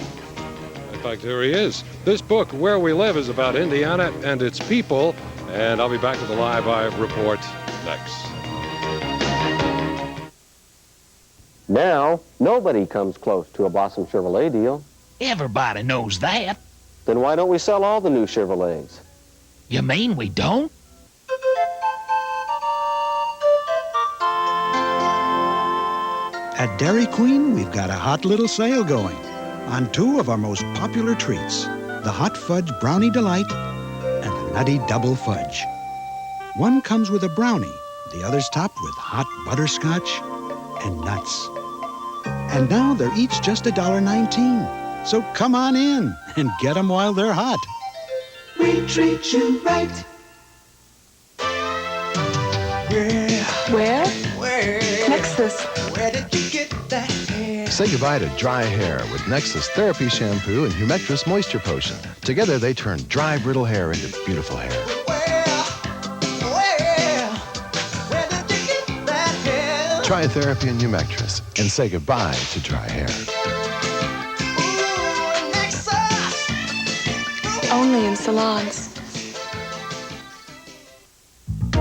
In fact, here he is. This book, Where We Live, is about Indiana and its people, and I'll be back with the Live Eye report next. Now, nobody comes close to a Blossom Chevrolet deal. Everybody knows that. Then why don't we sell all the new Chevrolets? You mean we don't? At Dairy Queen, we've got a hot little sale going on 2 of our most popular treats, the Hot Fudge Brownie Delight and the Nutty Double Fudge. One comes with a brownie, the other's topped with hot butterscotch and nuts. And now they're each just $1.19. So come on in and get them while they're hot. We treat you right. Where? Where? Nexus. Where did you get that hair? Say goodbye to dry hair with Nexus Therapy Shampoo and Humectress Moisture Potion. Together, they turn dry, brittle hair into beautiful hair. Where did you get that hair? Try Therapy and Humectress and say goodbye to dry hair. Ooh, Nexus! Only in salons.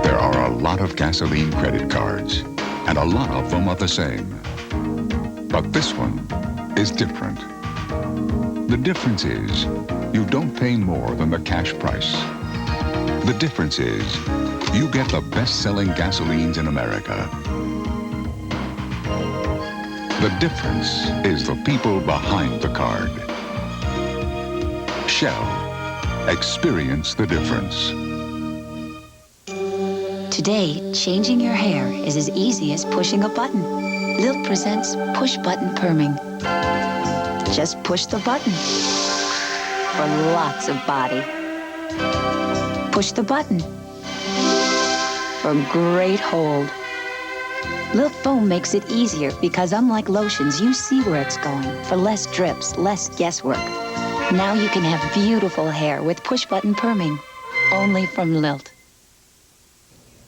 There are a lot of gasoline credit cards, and a lot of them are the same. But this one is different. The difference is you don't pay more than the cash price. The difference is you get the best-selling gasolines in America. The difference is the people behind the card. Shell. Experience the difference. Today, changing your hair is as easy as pushing a button. Lilt presents Push Button Perming. Just push the button for lots of body. Push the button for great hold. Lilt foam makes it easier because unlike lotions, you see where it's going for less drips, less guesswork. Now you can have beautiful hair with push-button perming, only from Lilt.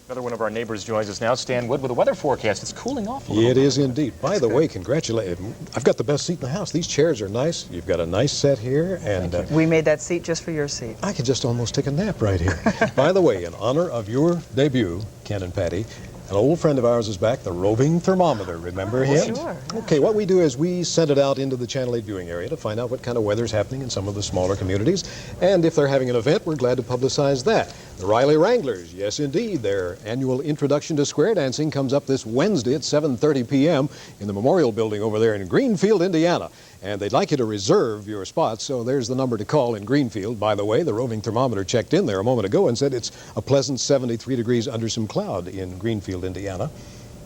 Another one of our neighbors joins us now, Stan Wood, with a weather forecast. It's cooling off a little It bit. is indeed. By the way, congratulations. I've got the best seat in the house. These chairs are nice. You've got a nice set here, and We made that seat just for your seat. I could just almost take a nap right here. By the way, in honor of your debut, Ken and Patty, an old friend of ours is back, the roving thermometer. Remember him? Sure. Okay, what we do is we send it out into the Channel 8 viewing area to find out what kind of weather is happening in some of the smaller communities. And if they're having an event, we're glad to publicize that. The Riley Wranglers, yes indeed, their annual introduction to square dancing comes up this Wednesday at 7:30 p.m. in the Memorial Building over there in Greenfield, Indiana. And they'd like you to reserve your spots, so there's the number to call in Greenfield. By the way, the roving thermometer checked in there a moment ago and said it's a pleasant 73 degrees under some cloud in Greenfield, Indiana.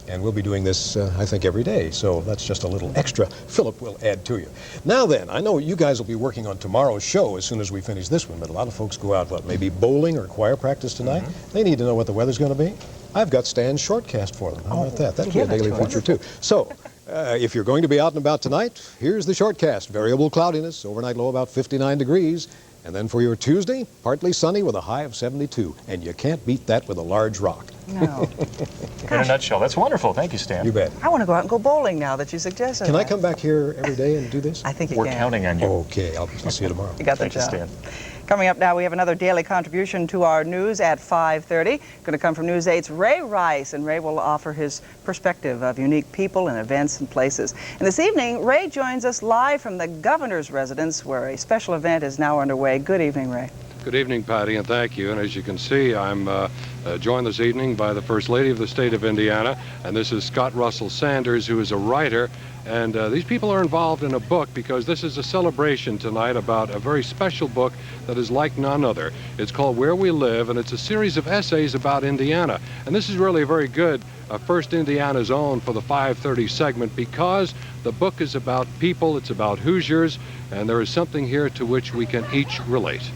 And we'll be doing this, I think, every day, so that's just a little extra Philip will add to you. Now then, I know you guys will be working on tomorrow's show as soon as we finish this one, but a lot of folks go out, what, maybe bowling or choir practice tonight? They need to know what the weather's going to be. I've got Stan's shortcast for them. How about that? That'll be a daily feature, too. So, if you're going to be out and about tonight, here's the shortcast. Variable cloudiness, overnight low about 59 degrees. And then for your Tuesday, partly sunny with a high of 72. And you can't beat that with a large rock. No. In a nutshell. That's wonderful. Thank you, Stan. You bet. I want to go out and go bowling now that you suggested Can I that. come back here every day and do this? I think you We're can. counting on you. Okay, I'll see you tomorrow. You got the Thank you, job. Stan. Coming up now, we have another daily contribution to our news at 5:30. Going to come from News 8's Ray Rice, and Ray will offer his perspective of unique people and events and places. And this evening, Ray joins us live from the governor's residence, where a special event is now underway. Good evening, Ray. Good evening, Patty, and thank you. And as you can see, I'm joined this evening by the First Lady of the state of Indiana, and this is Scott Russell Sanders, who is a writer. And these people are involved in a book because this is a celebration tonight about a very special book that is like none other. It's called Where We Live, and it's a series of essays about Indiana. And this is really a very good First Indiana's Own for the 5:30 segment because the book is about people, it's about Hoosiers, and there is something here to which we can each relate.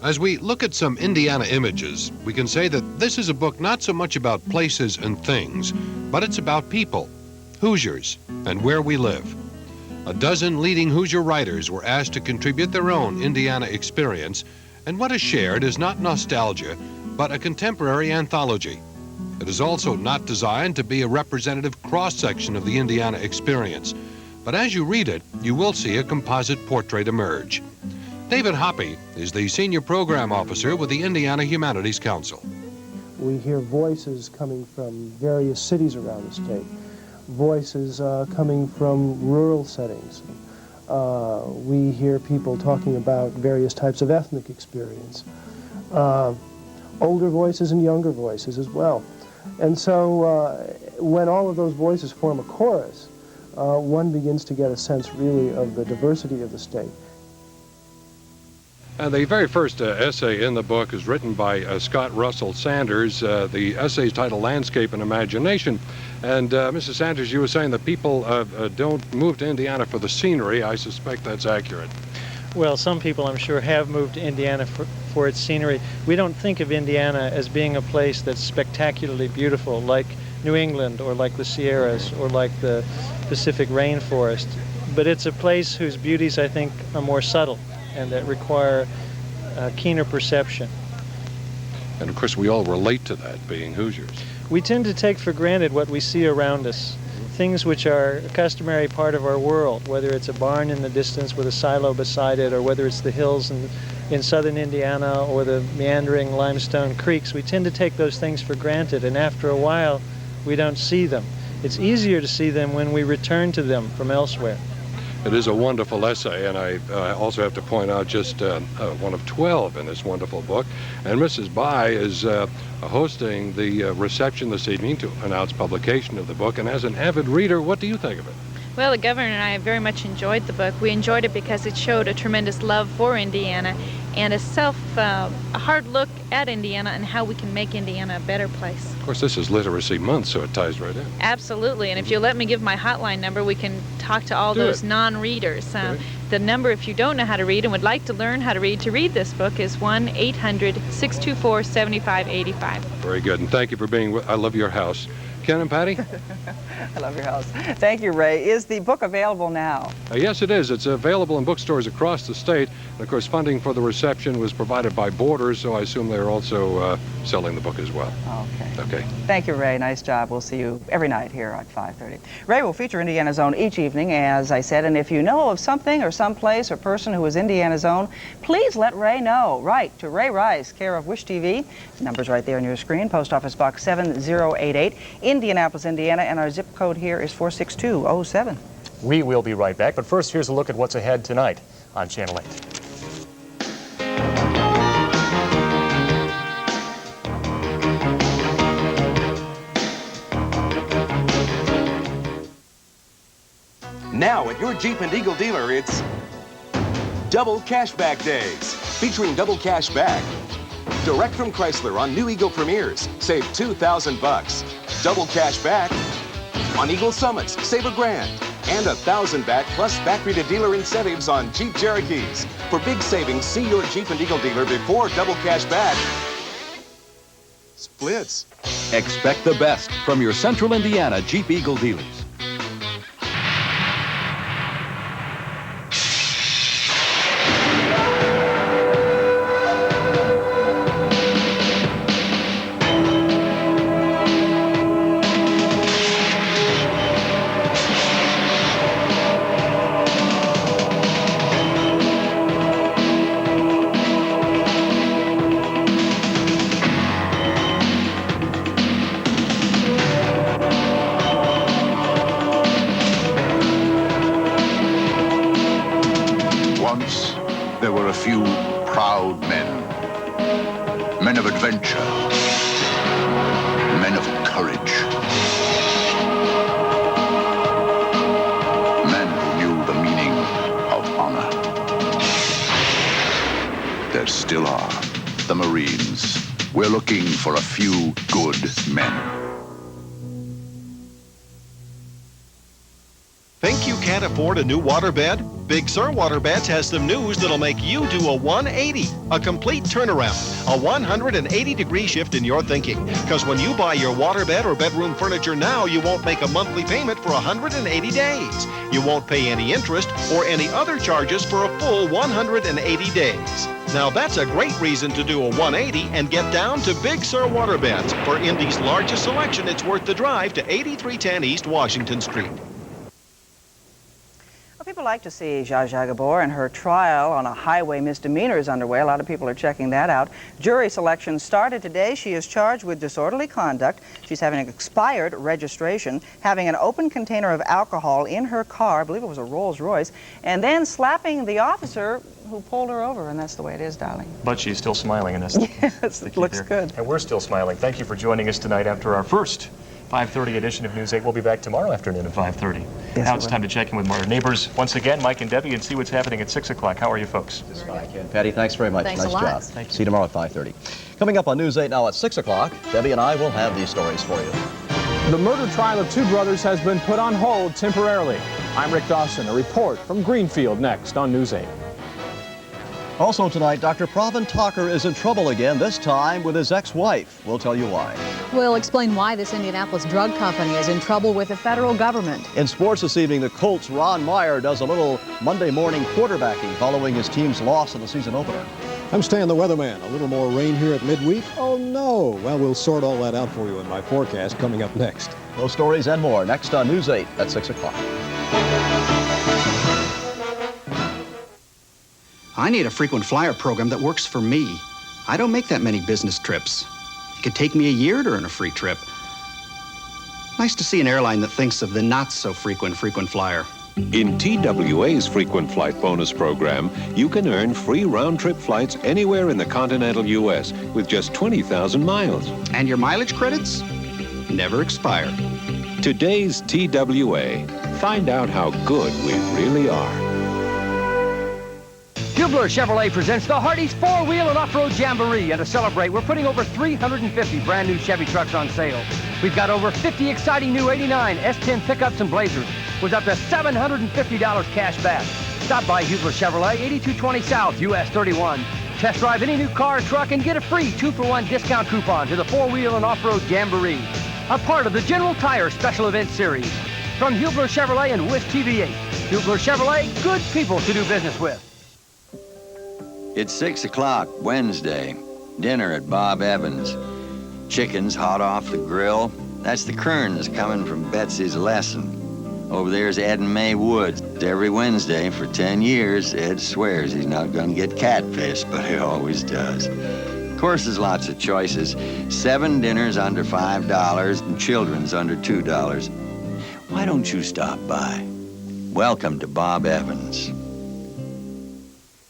As we look at some Indiana images, we can say that this is a book not so much about places and things, but it's about people, Hoosiers, and where we live. A dozen leading Hoosier writers were asked to contribute their own Indiana experience, and what is shared is not nostalgia, but a contemporary anthology. It is also not designed to be a representative cross-section of the Indiana experience, but as you read it, you will see a composite portrait emerge. David Hoppy is the Senior Program Officer with the Indiana Humanities Council. We hear voices coming from various cities around the state, voices coming from rural settings. We hear people talking about various types of ethnic experience, older voices and younger voices as well. And so when all of those voices form a chorus, one begins to get a sense really of the diversity of the state. And the very first essay in the book is written by Scott Russell Sanders. The essay is titled Landscape and Imagination. And Mrs. Sanders, you were saying that people don't move to Indiana for the scenery. I suspect that's accurate. Well, some people, I'm sure, have moved to Indiana for its scenery. We don't think of Indiana as being a place that's spectacularly beautiful, like New England or like the Sierras or like the Pacific rainforest. But it's a place whose beauties, I think, are more subtle and that require keener perception. And of course, we all relate to that, being Hoosiers. We tend to take for granted what we see around us, things which are a customary part of our world, whether it's a barn in the distance with a silo beside it, or whether it's the hills in southern Indiana or the meandering limestone creeks. We tend to take those things for granted, and after a while, we don't see them. It's easier to see them when we return to them from elsewhere. It is a wonderful essay, and I also have to point out just one of 12 in this wonderful book. And Mrs. Bayh is hosting the reception this evening to announce publication of the book. And as an avid reader, what do you think of it? Well, the governor and I very much enjoyed the book. We enjoyed it because it showed a tremendous love for Indiana and a hard look at Indiana and how we can make Indiana a better place. Of course, this is Literacy Month, so it ties right in. Absolutely, and if you'll let me give my hotline number, we can talk to all those non-readers. The number, if you don't know how to read and would like to learn how to read this book, is 1-800-624-7585. Very good, and thank you for being with. I love your house. Ken and Patty? I love your house. Thank you, Ray. Is the book available now? Yes, it is. It's available in bookstores across the state. And of course, funding for the reception was provided by Borders, so I assume they're also selling the book as well. Okay. Okay. Thank you, Ray. Nice job. We'll see you every night here at 5:30. Ray will feature Indiana's Own each evening, as I said, and if you know of something or someplace or person who is Indiana's Own, please let Ray know. Write to Ray Rice, care of Wish TV. The number's right there on your screen. Post Office Box 7088, Indianapolis, Indiana, and our zip code here is 46207. We will be right back, but first, here's a look at what's ahead tonight on Channel 8. Now at your Jeep and Eagle dealer, it's Double Cashback Days, featuring Double Cashback. Direct from Chrysler on new Eagle Premiers, save $2,000. Double Cashback on Eagle Summits, save $1,000. And $1,000 back plus factory to dealer incentives on Jeep Cherokees. For big savings, see your Jeep and Eagle dealer before Double Cashback splits. Expect the best from your Central Indiana Jeep Eagle dealers. There were a few proud men, men of adventure, men of courage, men who knew the meaning of honor. There still are the Marines. We're looking for a few good men. Think you can't afford a new waterbed? Big Sur Waterbeds has some news that'll make you do a 180, a complete turnaround, a 180-degree shift in your thinking. Because when you buy your waterbed or bedroom furniture now, you won't make a monthly payment for 180 days. You won't pay any interest or any other charges for a full 180 days. Now that's a great reason to do a 180 and get down to Big Sur Waterbeds. For Indy's largest selection, it's worth the drive to 8310 East Washington Street. People like to see Zsa Zsa Gabor, and her trial on a highway misdemeanor is underway. A lot of people are checking that out. Jury selection started today. She is charged with disorderly conduct. She's having an expired registration, having an open container of alcohol in her car, I believe it was a Rolls Royce, and then slapping the officer who pulled her over, and that's the way it is, darling. But she's still smiling in this. Yes, it looks good. And we're still smiling. Thank you for joining us tonight after our first 5:30 edition of News 8. We'll be back tomorrow afternoon at 5:30. Yes, now it's time to check in with our neighbors once again, Mike and Debbie, and see what's happening at 6 o'clock. How are you folks? Just fine, Ken. Patty, thanks very much. Thanks nice a lot. job. Thank you. See you tomorrow at 5:30. Coming up on News 8 now at 6 o'clock, Debbie and I will have these stories for you. The murder trial of two brothers has been put on hold temporarily. I'm Rick Dawson. A report from Greenfield next on News 8. Also tonight, Dr. Pravin Thakur is in trouble again, this time with his ex-wife. We'll tell you why. We'll explain why this Indianapolis drug company is in trouble with the federal government. In sports this evening, the Colts' Ron Meyer does a little Monday morning quarterbacking following his team's loss in the season opener. I'm Stan the Weatherman. A little more rain here at midweek? Oh no! Well, we'll sort all that out for you in my forecast coming up next. Those stories and more next on News 8 at 6 o'clock. I need a frequent flyer program that works for me. I don't make that many business trips. It could take me a year to earn a free trip. Nice to see an airline that thinks of the not-so-frequent frequent flyer. In TWA's Frequent Flight Bonus Program, you can earn free round-trip flights anywhere in the continental U.S. with just 20,000 miles. And your mileage credits never expire. Today's TWA, Find out how good we really are. Spitler Chevrolet presents the Hardee's four-wheel and off-road Jamboree. And to celebrate, we're putting over 350 brand new Chevy trucks on sale. We've got over 50 exciting new 89 S10 pickups and Blazers with up to $750 cash back. Stop by Spitler Chevrolet, 8220 South, US 31. Test drive any new car or truck and get a free 2-for-1 discount coupon to the four-wheel and off-road Jamboree, a part of the General Tire Special Event Series. From Spitler Chevrolet and Wish TV8. Spitler Chevrolet, good people to do business with. It's 6 o'clock, Wednesday. Dinner at Bob Evans. Chicken's hot off the grill. That's the Kearns coming from Betsy's lesson. Over there's Ed and May Woods. Every Wednesday for 10 years, Ed swears he's not going to get catfish, but he always does. Of course, there's lots of choices. 7 dinners under $5 and children's under $2. Why don't you stop by? Welcome to Bob Evans.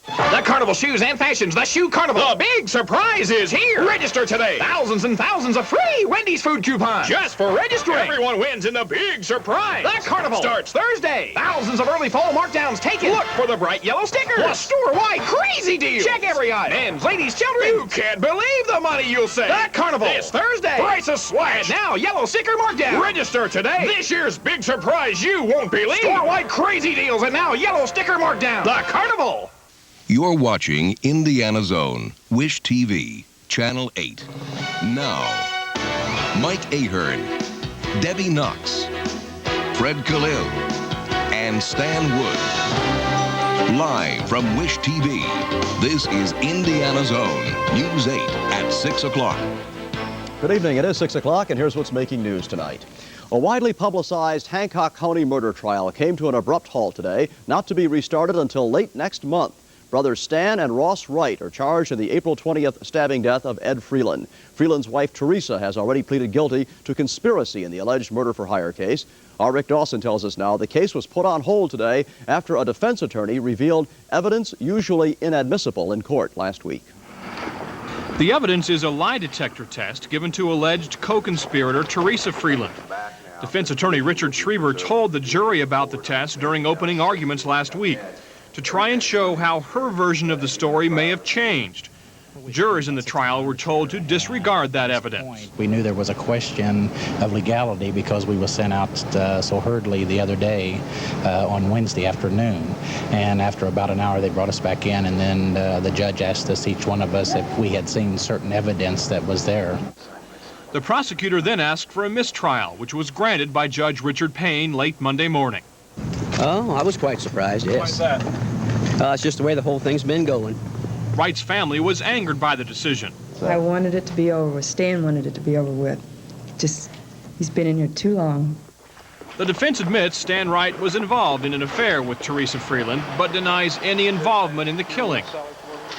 The Carnival Shoes and Fashions, the Shoe Carnival. The big surprise is here. Register today. Thousands and thousands of free Wendy's food coupons. Just for registering. Everyone wins in the big surprise. The Carnival starts Thursday. Thousands of early fall markdowns taken. Look for the bright yellow stickers. Plus store-wide crazy deals. Check every item. Men's, ladies, children. You can't believe the money you'll save. The Carnival. This Thursday. Prices slash. And now yellow sticker markdown. Register today. This year's big surprise you won't believe. Store-wide crazy deals and now yellow sticker markdown. The Carnival. You're watching Indiana's Own, Wish TV, Channel 8. Now, Mike Ahern, Debby Knox, Fred Khalil, and Stan Wood. Live from Wish TV, this is Indiana's Own, News 8 at 6 o'clock. Good evening. It is 6 o'clock, and here's what's making news tonight. A widely publicized Hancock County murder trial came to an abrupt halt today, not to be restarted until late next month. Brothers Stan and Ross Wright are charged in the April 20th stabbing death of Ed Freeland. Freeland's wife, Teresa, has already pleaded guilty to conspiracy in the alleged murder-for-hire case. Our Rick Dawson tells us now the case was put on hold today after a defense attorney revealed evidence usually inadmissible in court last week. The evidence is a lie detector test given to alleged co-conspirator Teresa Freeland. Defense attorney Richard Schriever told the jury about the test during opening arguments last week, to try and show how her version of the story may have changed. Jurors in the trial were told to disregard that evidence. We knew there was a question of legality because we were sent out so hurriedly the other day on Wednesday afternoon. And after about an hour, they brought us back in, and then the judge asked us, each one of us, if we had seen certain evidence that was there. The prosecutor then asked for a mistrial, which was granted by Judge Richard Payne late Monday morning. Oh, I was quite surprised, yes. Why is that? It's just the way the whole thing's been going. Wright's family was angered by the decision. I wanted it to be over with. Stan wanted it to be over with. Just, he's been in here too long. The defense admits Stan Wright was involved in an affair with Teresa Freeland, but denies any involvement in the killing.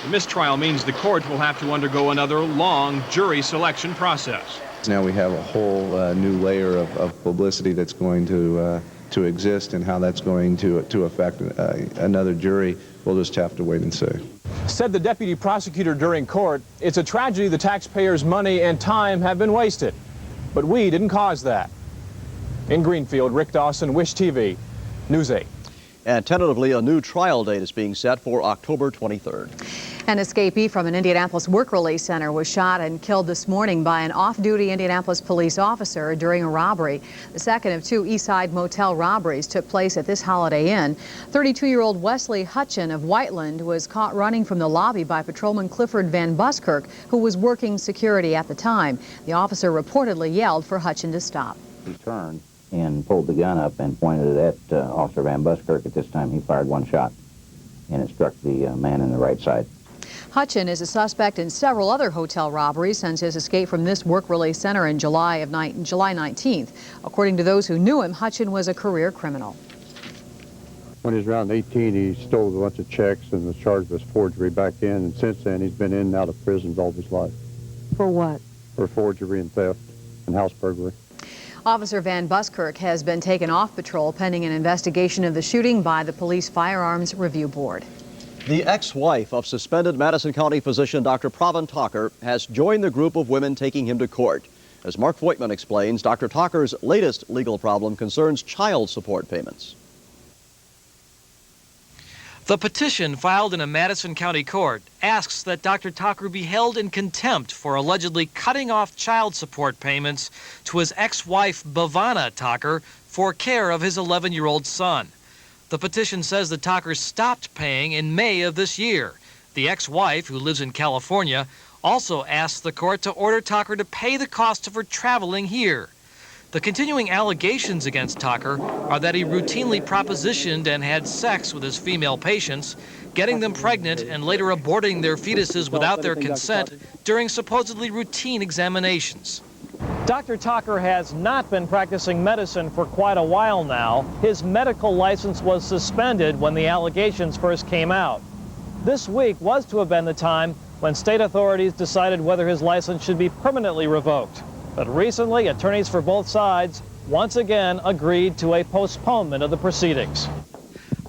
The mistrial means the court will have to undergo another long jury selection process. Now we have a whole new layer of publicity that's going to exist, and how that's going to affect another jury, we'll just have to wait and see. Said the deputy prosecutor during court, it's a tragedy the taxpayers' money and time have been wasted. But we didn't cause that. In Greenfield, Rick Dawson, Wish TV, News 8. And tentatively, a new trial date is being set for October 23rd. An escapee from an Indianapolis work release center was shot and killed this morning by an off-duty Indianapolis police officer during a robbery. The second of 2 Eastside motel robberies took place at this Holiday Inn. 32-year-old Wesley Hutchin of Whiteland was caught running from the lobby by Patrolman Clifford Van Buskirk, who was working security at the time. The officer reportedly yelled for Hutchin to stop. He turned and pulled the gun up and pointed it at Officer Van Buskirk. At this time, he fired one shot, and it struck the man in the right side. Hutchin is a suspect in several other hotel robberies since his escape from this work release center in July 19th. According to those who knew him, Hutchin was a career criminal. When he was around 18, he stole a bunch of checks and was charged with forgery back then, and since then he's been in and out of prisons all his life. For what? For forgery and theft and house burglary. Officer Van Buskirk has been taken off patrol pending an investigation of the shooting by the Police Firearms Review Board. The ex-wife of suspended Madison County physician Dr. Pravin Thakur has joined the group of women taking him to court. As Mark Voigtman explains, Dr. Talker's latest legal problem concerns child support payments. The petition filed in a Madison County court asks that Dr. Talker be held in contempt for allegedly cutting off child support payments to his ex-wife, Bhavana Talker, for care of his 11-year-old son. The petition says that Talker stopped paying in May of this year. The ex-wife, who lives in California, also asked the court to order Talker to pay the cost of her traveling here. The continuing allegations against Talker are that he routinely propositioned and had sex with his female patients, getting them pregnant and later aborting their fetuses without their consent during supposedly routine examinations. Dr. Talker has not been practicing medicine for quite a while now. His medical license was suspended when the allegations first came out. This week was to have been the time when state authorities decided whether his license should be permanently revoked. But recently, attorneys for both sides once again agreed to a postponement of the proceedings.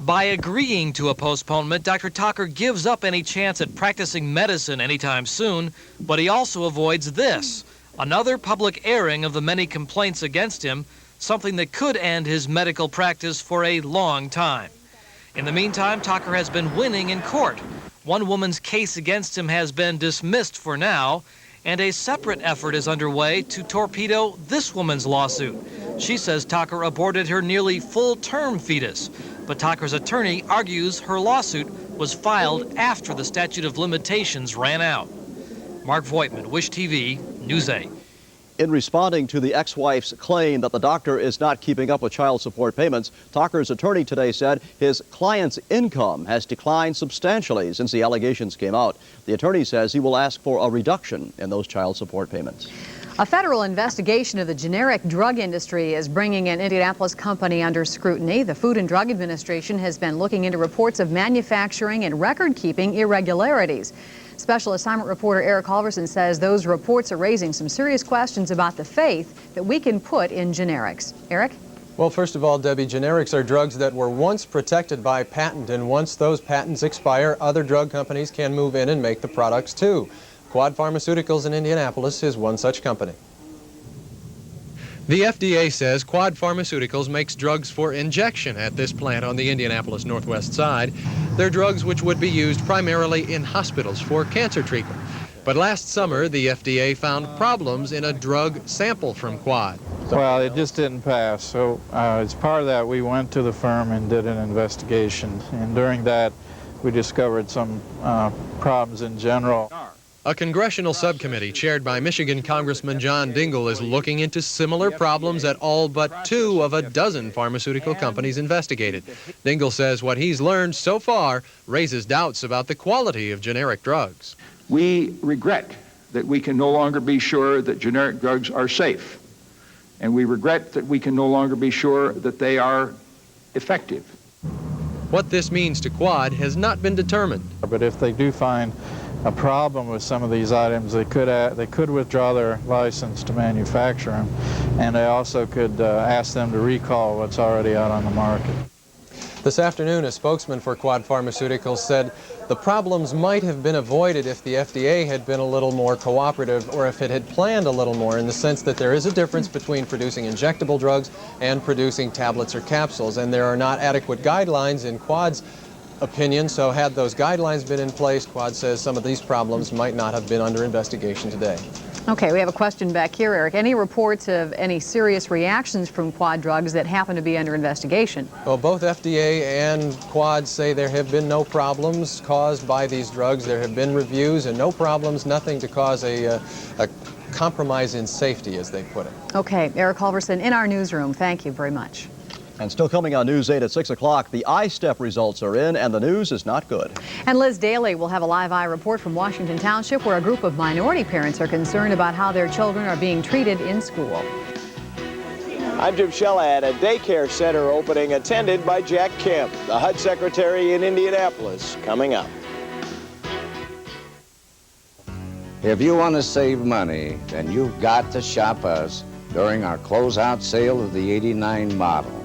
By agreeing to a postponement, Dr. Talker gives up any chance at practicing medicine anytime soon, but he also avoids this, another public airing of the many complaints against him, something that could end his medical practice for a long time. In the meantime, Talker has been winning in court. One woman's case against him has been dismissed for now, and a separate effort is underway to torpedo this woman's lawsuit. She says Talker aborted her nearly full-term fetus, but Talker's attorney argues her lawsuit was filed after the statute of limitations ran out. Mark Voigtman, Wish TV, News 8. In responding to the ex-wife's claim that the doctor is not keeping up with child support payments, Talker's attorney today said his client's income has declined substantially since the allegations came out. The attorney says he will ask for a reduction in those child support payments. A federal investigation of the generic drug industry is bringing an Indianapolis company under scrutiny. The Food and Drug Administration has been looking into reports of manufacturing and record-keeping irregularities. Special assignment reporter Eric Halverson says those reports are raising some serious questions about the faith that we can put in generics. Eric? Well, first of all, Debbie, generics are drugs that were once protected by patent, and once those patents expire, other drug companies can move in and make the products too. Quad Pharmaceuticals in Indianapolis is one such company. The FDA says Quad Pharmaceuticals makes drugs for injection at this plant on the Indianapolis Northwest side. They're drugs which would be used primarily in hospitals for cancer treatment. But last summer, the FDA found problems in a drug sample from Quad. Well, it just didn't pass. So as part of that, we went to the firm and did an investigation. And during that, we discovered some problems in general. A congressional subcommittee chaired by Michigan Congressman John Dingell is looking into similar problems at all but 2 of a dozen pharmaceutical companies investigated. Dingell says what he's learned so far raises doubts about the quality of generic drugs. We regret that we can no longer be sure that generic drugs are safe, and we regret that we can no longer be sure that they are effective. What this means to Quad has not been determined. But if they do find a problem with some of these items, they could withdraw their license to manufacture them, and they also could ask them to recall what's already out on the market. This afternoon, a spokesman for Quad Pharmaceuticals said the problems might have been avoided if the FDA had been a little more cooperative, or if it had planned a little more, in the sense that there is a difference between producing injectable drugs and producing tablets or capsules, and there are not adequate guidelines in Quad's opinion. So had those guidelines been in place, Quad says some of these problems might not have been under investigation today. Okay, we have a question back here, Eric. Any reports of any serious reactions from Quad drugs that happen to be under investigation? Well, both FDA and Quad say there have been no problems caused by these drugs. There have been reviews and no problems, nothing to cause a compromise in safety, as they put it. Okay, Eric Halverson in our newsroom. Thank you very much. And still coming on News 8 at 6 o'clock, the I-STEP results are in, and the news is not good. And Liz Daly will have a live eye report from Washington Township, where a group of minority parents are concerned about how their children are being treated in school. I'm Jim Shella at a daycare center opening attended by Jack Kemp, the HUD secretary in Indianapolis, coming up. If you want to save money, then you've got to shop us during our closeout sale of the '89 models.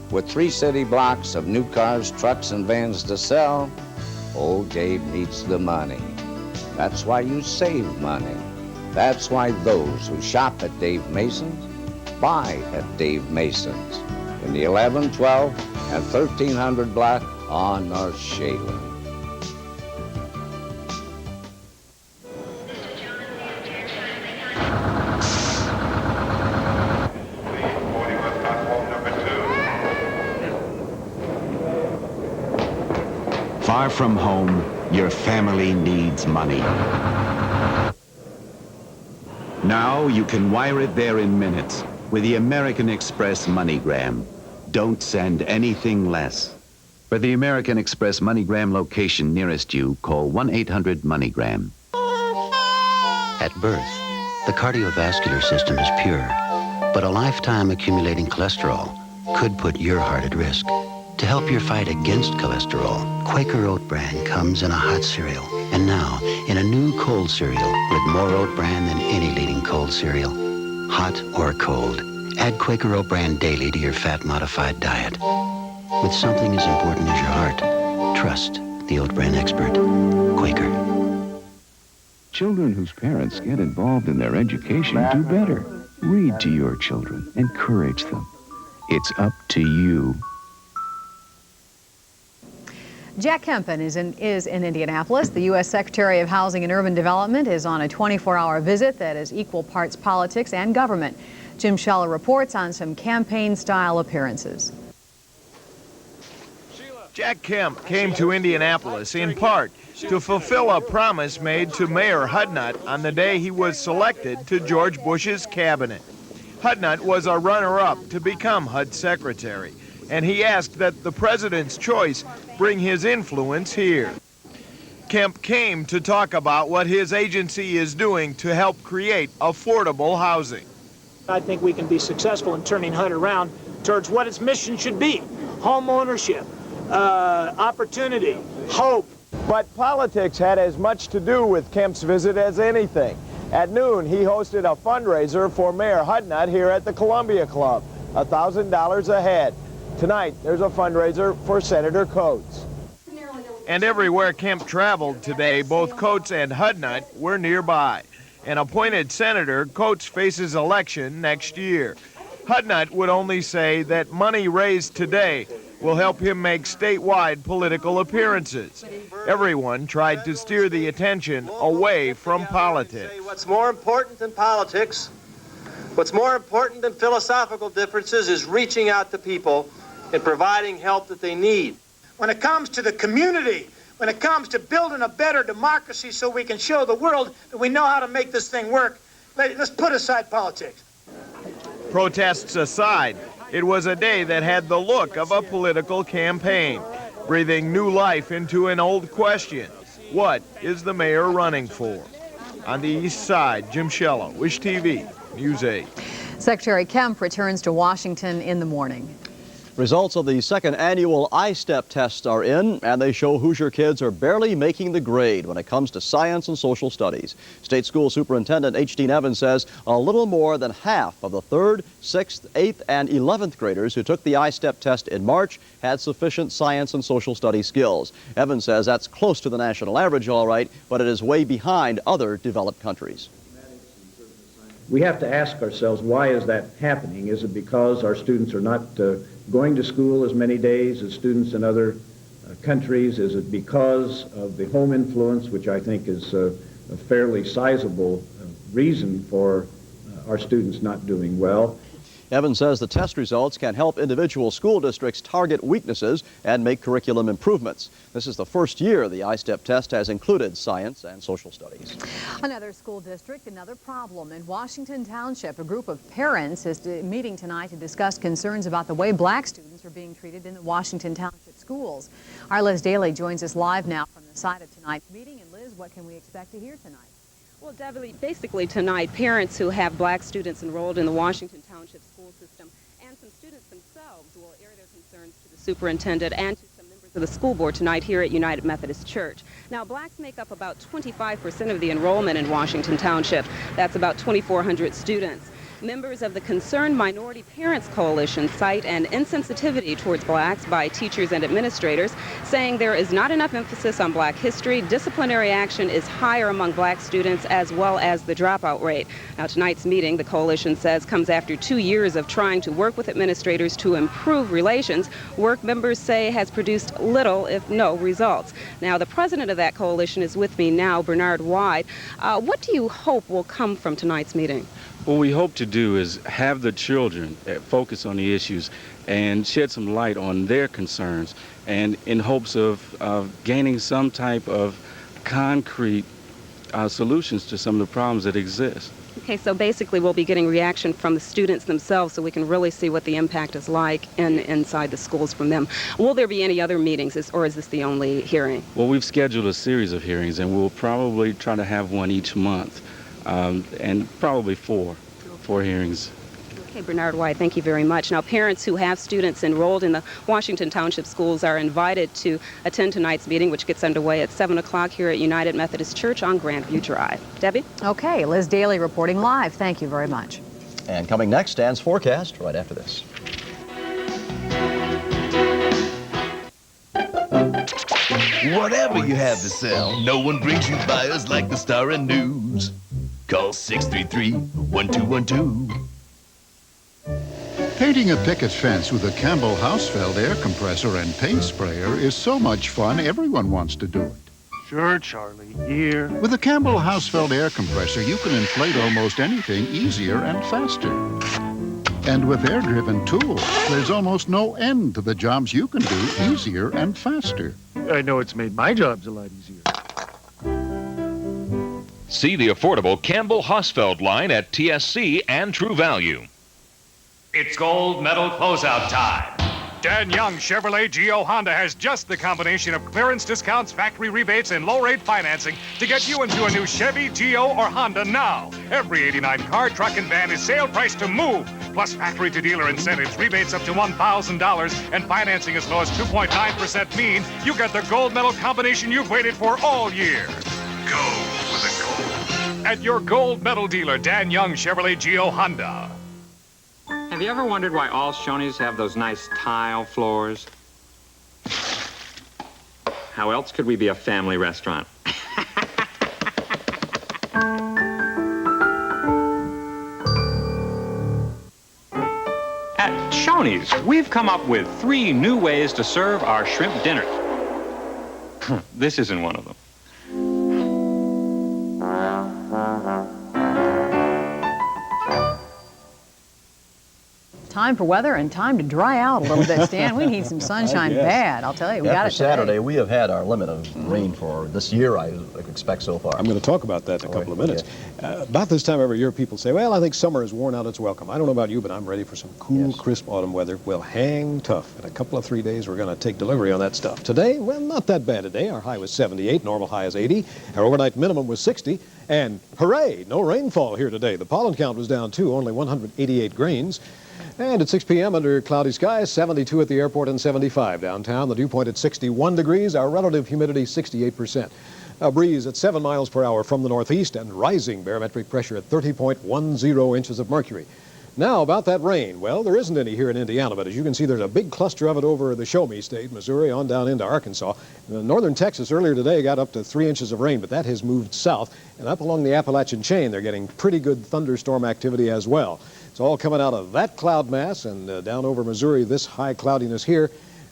With 3 city blocks of new cars, trucks, and vans to sell, old Gabe needs the money. That's why you save money. That's why those who shop at Dave Mason's buy at Dave Mason's in the 11, 12, and 1300 block on North Shaler. Far from home, your family needs money. Now you can wire it there in minutes with the American Express MoneyGram. Don't send anything less. For the American Express MoneyGram location nearest you, call 1-800-MoneyGram. At birth, the cardiovascular system is pure, but a lifetime accumulating cholesterol could put your heart at risk. To help your fight against cholesterol, Quaker Oat Bran comes in a hot cereal, and now in a new cold cereal with more oat bran than any leading cold cereal. Hot or cold, add Quaker Oat Bran daily to your fat-modified diet. With something as important as your heart, trust the Oat Bran expert, Quaker. Children whose parents get involved in their education do better. Read to your children. Encourage them. It's up to you. Jack Kempen is in Indianapolis. The U.S. Secretary of Housing and Urban Development is on a 24-hour visit that is equal parts politics and government. Jim Scheller reports on some campaign-style appearances. Jack Kemp came to Indianapolis in part to fulfill a promise made to Mayor Hudnut on the day he was selected to George Bush's cabinet. Hudnut was a runner-up to become HUD secretary, and he asked that the president's choice bring his influence here. Kemp came to talk about what his agency is doing to help create affordable housing. I think we can be successful in turning HUD around towards what its mission should be: home ownership, opportunity, hope. But politics had as much to do with Kemp's visit as anything. At noon, he hosted a fundraiser for Mayor Hudnut here at the Columbia Club, $1,000 a head. Tonight, there's a fundraiser for Senator Coates. And everywhere Kemp traveled today, both Coates and Hudnut were nearby. An appointed senator, Coates faces election next year. Hudnut would only say that money raised today will help him make statewide political appearances. Everyone tried to steer the attention away from politics. What's more important than politics, what's more important than philosophical differences, is reaching out to people and providing help that they need. When it comes to the community, when it comes to building a better democracy so we can show the world that we know how to make this thing work, let's put aside politics. Protests aside, it was a day that had the look of a political campaign, breathing new life into an old question: what is the mayor running for? On the east side, Jim Scheller, Wish TV, News 8. Secretary Kemp returns to Washington in the morning. Results of the second annual I-STEP tests are in, and they show Hoosier kids are barely making the grade when it comes to science and social studies. State School Superintendent H.D. Evans says a little more than half of the 3rd, 6th, 8th, and 11th graders who took the I-STEP test in March had sufficient science and social studies skills. Evans says that's close to the national average, all right, but it is way behind other developed countries. We have to ask ourselves, why is that happening? Is it because our students are not going to school as many days as students in other countries? Is it because of the home influence, which I think is a fairly sizable reason for our students not doing well? Evans says the test results can help individual school districts target weaknesses and make curriculum improvements. This is the first year the I-STEP test has included science and social studies. Another school district, another problem. In Washington Township, a group of parents is meeting tonight to discuss concerns about the way black students are being treated in the Washington Township schools. Our Liz Daly joins us live now from the site of tonight's meeting. And Liz, what can we expect to hear tonight? Well, Debbie, basically tonight, parents who have black students enrolled in the Washington Township school system and some students themselves will air their concerns to the superintendent and to some members of the school board tonight here at United Methodist Church. Now, blacks make up about 25% of the enrollment in Washington Township. That's about 2,400 students. Members of the Concerned Minority Parents Coalition cite an insensitivity towards blacks by teachers and administrators, saying there is not enough emphasis on black history, disciplinary action is higher among black students, as well as the dropout rate. Now, tonight's meeting, the coalition says, comes after 2 years of trying to work with administrators to improve relations. Work members say has produced little, if no, results. Now, the president of that coalition is with me now, Bernard White. What do you hope will come from tonight's meeting? What we hope to do is have the children focus on the issues and shed some light on their concerns, and in hopes of gaining some type of concrete solutions to some of the problems that exist. Okay, so basically we'll be getting reaction from the students themselves so we can really see what the impact is like inside the schools from them. Will there be any other meetings, or is this the only hearing? Well, we've scheduled a series of hearings, and we'll probably try to have one each month. And probably four hearings. Okay, Bernard White, thank you very much. Now, parents who have students enrolled in the Washington Township schools are invited to attend tonight's meeting, which gets underway at 7 o'clock here at United Methodist Church on Grandview Drive. Debbie? Okay, Liz Daly reporting live. Thank you very much. And coming next, Dan's forecast right after this. Whatever you have to sell, no one brings you buyers like the Star and News. Call 633-1212. Painting a picket fence with a Campbell Hausfeld air compressor and paint sprayer is so much fun, everyone wants to do it. Sure, Charlie, here. With a Campbell Hausfeld air compressor, you can inflate almost anything easier and faster. And with air-driven tools, there's almost no end to the jobs you can do easier and faster. I know it's made my jobs a lot easier. See the affordable Campbell Hausfeld line at TSC and True Value. It's gold medal closeout time. Dan Young Chevrolet Geo Honda has just the combination of clearance discounts, factory rebates, and low-rate financing to get you into a new Chevy, Geo, or Honda now. Every 89 car, truck, and van is sale price to move, plus factory-to-dealer incentives, rebates up to $1,000, and financing as low as 2.9% mean you get the gold medal combination you've waited for all year. Go with the gold. At your gold medal dealer, Dan Young Chevrolet Geo Honda. Have you ever wondered why all Shoney's have those nice tile floors? How else could we be a family restaurant? At Shoney's, we've come up with 3 new ways to serve our shrimp dinner. This isn't one of them. Time for weather and time to dry out a little bit, Stan. We need some sunshine bad, I'll tell you. We got it today. Saturday, we have had our limit of rain for this year, I expect, so far. I'm going to talk about that in a couple of minutes. About this time every year, people say, well, I think summer has worn out its welcome. I don't know about you, but I'm ready for some cool, crisp autumn weather. We'll hang tough. In a couple of 3 days, we're going to take delivery on that stuff. Today, well, not that bad today. Our high was 78, normal high is 80. Our overnight minimum was 60. And hooray, no rainfall here today. The pollen count was down, too, only 188 grains. And at 6 p.m. under cloudy skies, 72 at the airport and 75 downtown. The dew point at 61 degrees, our relative humidity 68%. A breeze at 7 miles per hour from the northeast and rising barometric pressure at 30.10 inches of mercury. Now, about that rain. Well, there isn't any here in Indiana, but as you can see, there's a big cluster of it over the Show Me State, Missouri, on down into Arkansas. Northern Texas earlier today got up to 3 inches of rain, but that has moved south. And up along the Appalachian chain, they're getting pretty good thunderstorm activity as well. It's all coming out of that cloud mass, and down over Missouri, this high cloudiness here,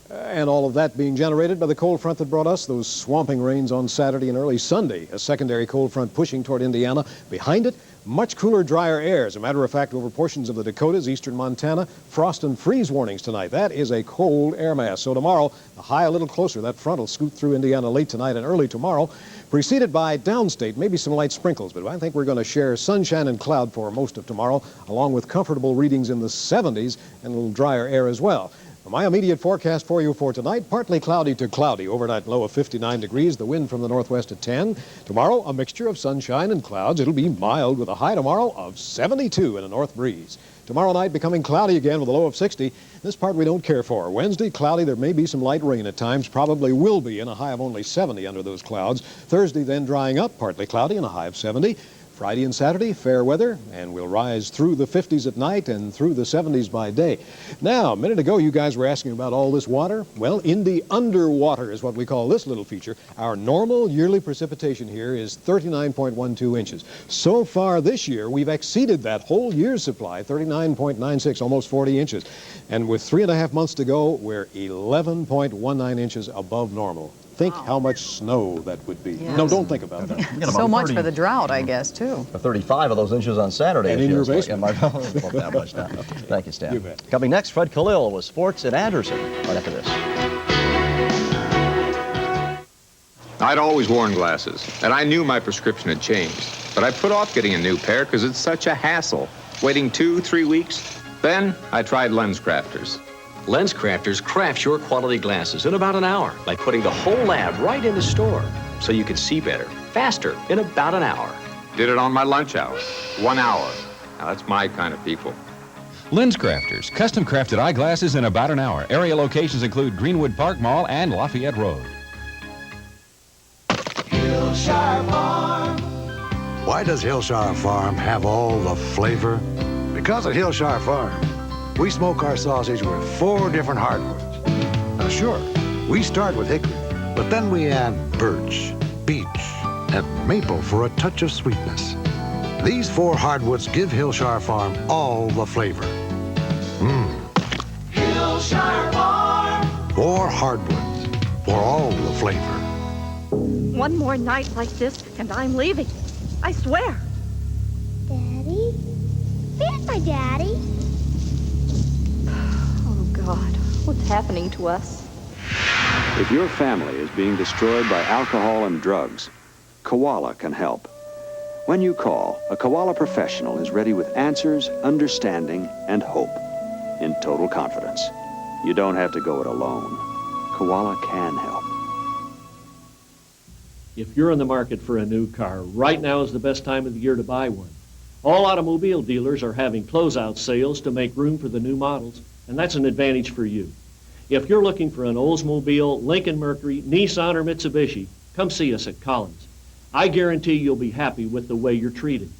and all of that being generated by the cold front that brought us those swamping rains on Saturday and early Sunday. A secondary cold front pushing toward Indiana. Behind it, much cooler, drier air. As a matter of fact, over portions of the Dakotas, eastern Montana, frost and freeze warnings tonight. That is a cold air mass. So tomorrow, the high a little closer. That front will scoot through Indiana late tonight and early tomorrow, preceded by downstate, maybe some light sprinkles. But I think we're going to share sunshine and cloud for most of tomorrow, along with comfortable readings in the 70s and a little drier air as well. My immediate forecast for you for tonight, partly cloudy to cloudy. Overnight low of 59 degrees, the wind from the northwest at 10. Tomorrow, a mixture of sunshine and clouds. It'll be mild with a high tomorrow of 72 and a north breeze. Tomorrow night becoming cloudy again with a low of 60. This part we don't care for. Wednesday, cloudy. There may be some light rain at times. Probably will be, and a high of only 70 under those clouds. Thursday then drying up, partly cloudy and a high of 70. Friday and Saturday, fair weather, and we'll rise through the 50s at night and through the 70s by day. Now, a minute ago, you guys were asking about all this water. Well, Indy underwater is what we call this little feature. Our normal yearly precipitation here is 39.12 inches. So far this year, we've exceeded that whole year's supply, 39.96, almost 40 inches. And with 3.5 months to go, we're 11.19 inches above normal. Think how much snow that would be. Yes. No, don't think about that. So much for the drought, I guess, too. 35 of those inches on Saturday. And in your basement. Well, that much down. Thank you, Stan. You bet. Coming next, Fred Khalil with sports at Anderson. Right after this. I'd always worn glasses, and I knew my prescription had changed. But I put off getting a new pair because it's such a hassle, waiting 2-3 weeks. Then I tried LensCrafters. LensCrafters crafts your quality glasses in about an hour by putting the whole lab right in the store so you can see better, faster, in about an hour. Did it on my lunch hour. 1 hour. Now, that's my kind of people. LensCrafters, custom crafted eyeglasses in about an hour. Area locations include Greenwood Park Mall and Lafayette Road. Hillshire Farm. Why does Hillshire Farm have all the flavor? Because at Hillshire Farm, we smoke our sausage with 4 different hardwoods. Now sure, we start with hickory, but then we add birch, beech, and maple for a touch of sweetness. These 4 hardwoods give Hillshire Farm all the flavor. Hillshire Farm. 4 hardwoods for all the flavor. One more night like this, and I'm leaving. I swear. Daddy? Where's my daddy? Oh, God. What's happening to us? If your family is being destroyed by alcohol and drugs, Koala can help. When you call, a Koala professional is ready with answers, understanding, and hope in total confidence. You don't have to go it alone. Koala can help. If you're in the market for a new car, right now is the best time of the year to buy one. All automobile dealers are having closeout sales to make room for the new models, and that's an advantage for you. If you're looking for an Oldsmobile, Lincoln Mercury, Nissan, or Mitsubishi, come see us at Collins. I guarantee you'll be happy with the way you're treated.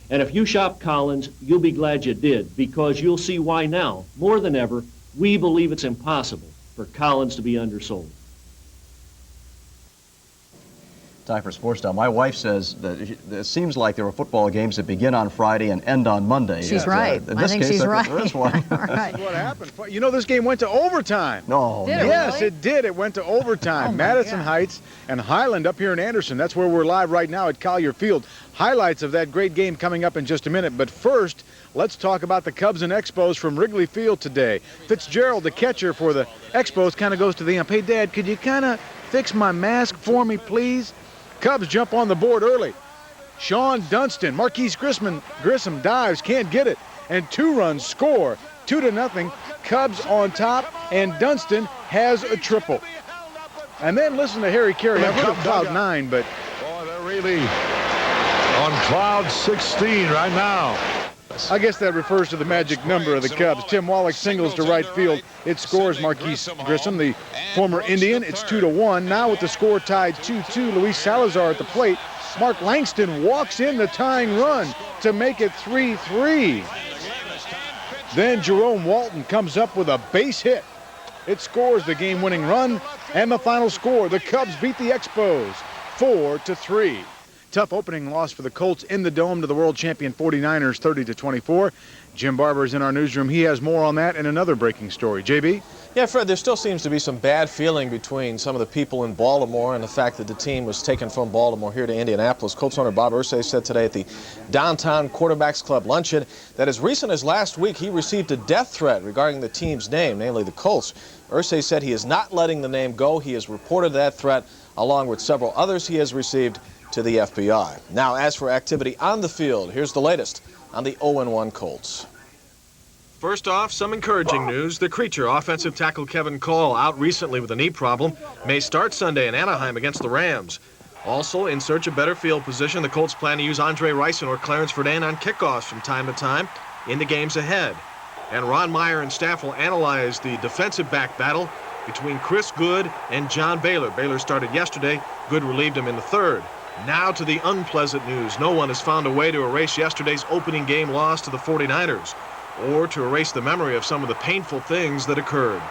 And if you shop Collins, you'll be glad you did, because you'll see why now, more than ever, we believe it's impossible for Collins to be undersold. Time for Sports Now. My wife says that it seems like there are football games that begin on Friday and end on Monday. She's right. In this case, she's right. There is one. That's what happened. You know, this game went to overtime. No. Did it Yes, really? it did. It went to overtime. Oh, my Madison God. Heights and Highland up here in Anderson. That's where we're live right now at Collier Field. Highlights of that great game coming up in just a minute. But first, let's talk about the Cubs and Expos from Wrigley Field today. Fitzgerald, the catcher for the Expos, kind of goes to the ump. Hey, Dad, could you kind of fix my mask for me, please? Cubs jump on the board early. Sean Dunston, Marquise Grissom dives, can't get it, and 2 runs score. 2-0. Cubs on top, and Dunston has a triple. And then listen to Harry Carey. I've heard of Cloud 9, but Boy, they're really on cloud 16 right now. I guess that refers to the magic number of the Cubs. Tim Wallach singles to right field. It scores Marquise Grissom, the former Indian. It's 2-1. Now with the score tied 2-2, Luis Salazar at the plate. Mark Langston walks in the tying run to make it 3-3. Then Jerome Walton comes up with a base hit. It scores the game-winning run, and the final score, the Cubs beat the Expos 4-3. Tough opening loss for the Colts in the Dome to the world champion 49ers, 30-24. Jim Barber's in our newsroom. He has more on that and another breaking story. JB? Yeah, Fred, there still seems to be some bad feeling between some of the people in Baltimore and the fact that the team was taken from Baltimore here to Indianapolis. Colts owner Bob Irsay said today at the Downtown Quarterbacks Club luncheon that as recent as last week, he received a death threat regarding the team's name, namely the Colts. Irsay said he is not letting the name go. He has reported that threat along with several others he has received to the FBI. Now, as for activity on the field, here's the latest on the 0-1 Colts. First off, some encouraging news. The Creature, offensive tackle Kevin Cole, out recently with a knee problem, may start Sunday in Anaheim against the Rams. Also, in search of better field position, the Colts plan to use Andre Rison or Clarence Verdane on kickoffs from time to time in the games ahead. And Ron Meyer and staff will analyze the defensive back battle between Chris Good and John Baylor. Baylor started yesterday. Good relieved him in the third. Now to the unpleasant news. No one has found a way to erase yesterday's opening game loss to the 49ers, or to erase the memory of some of the painful things that occurred.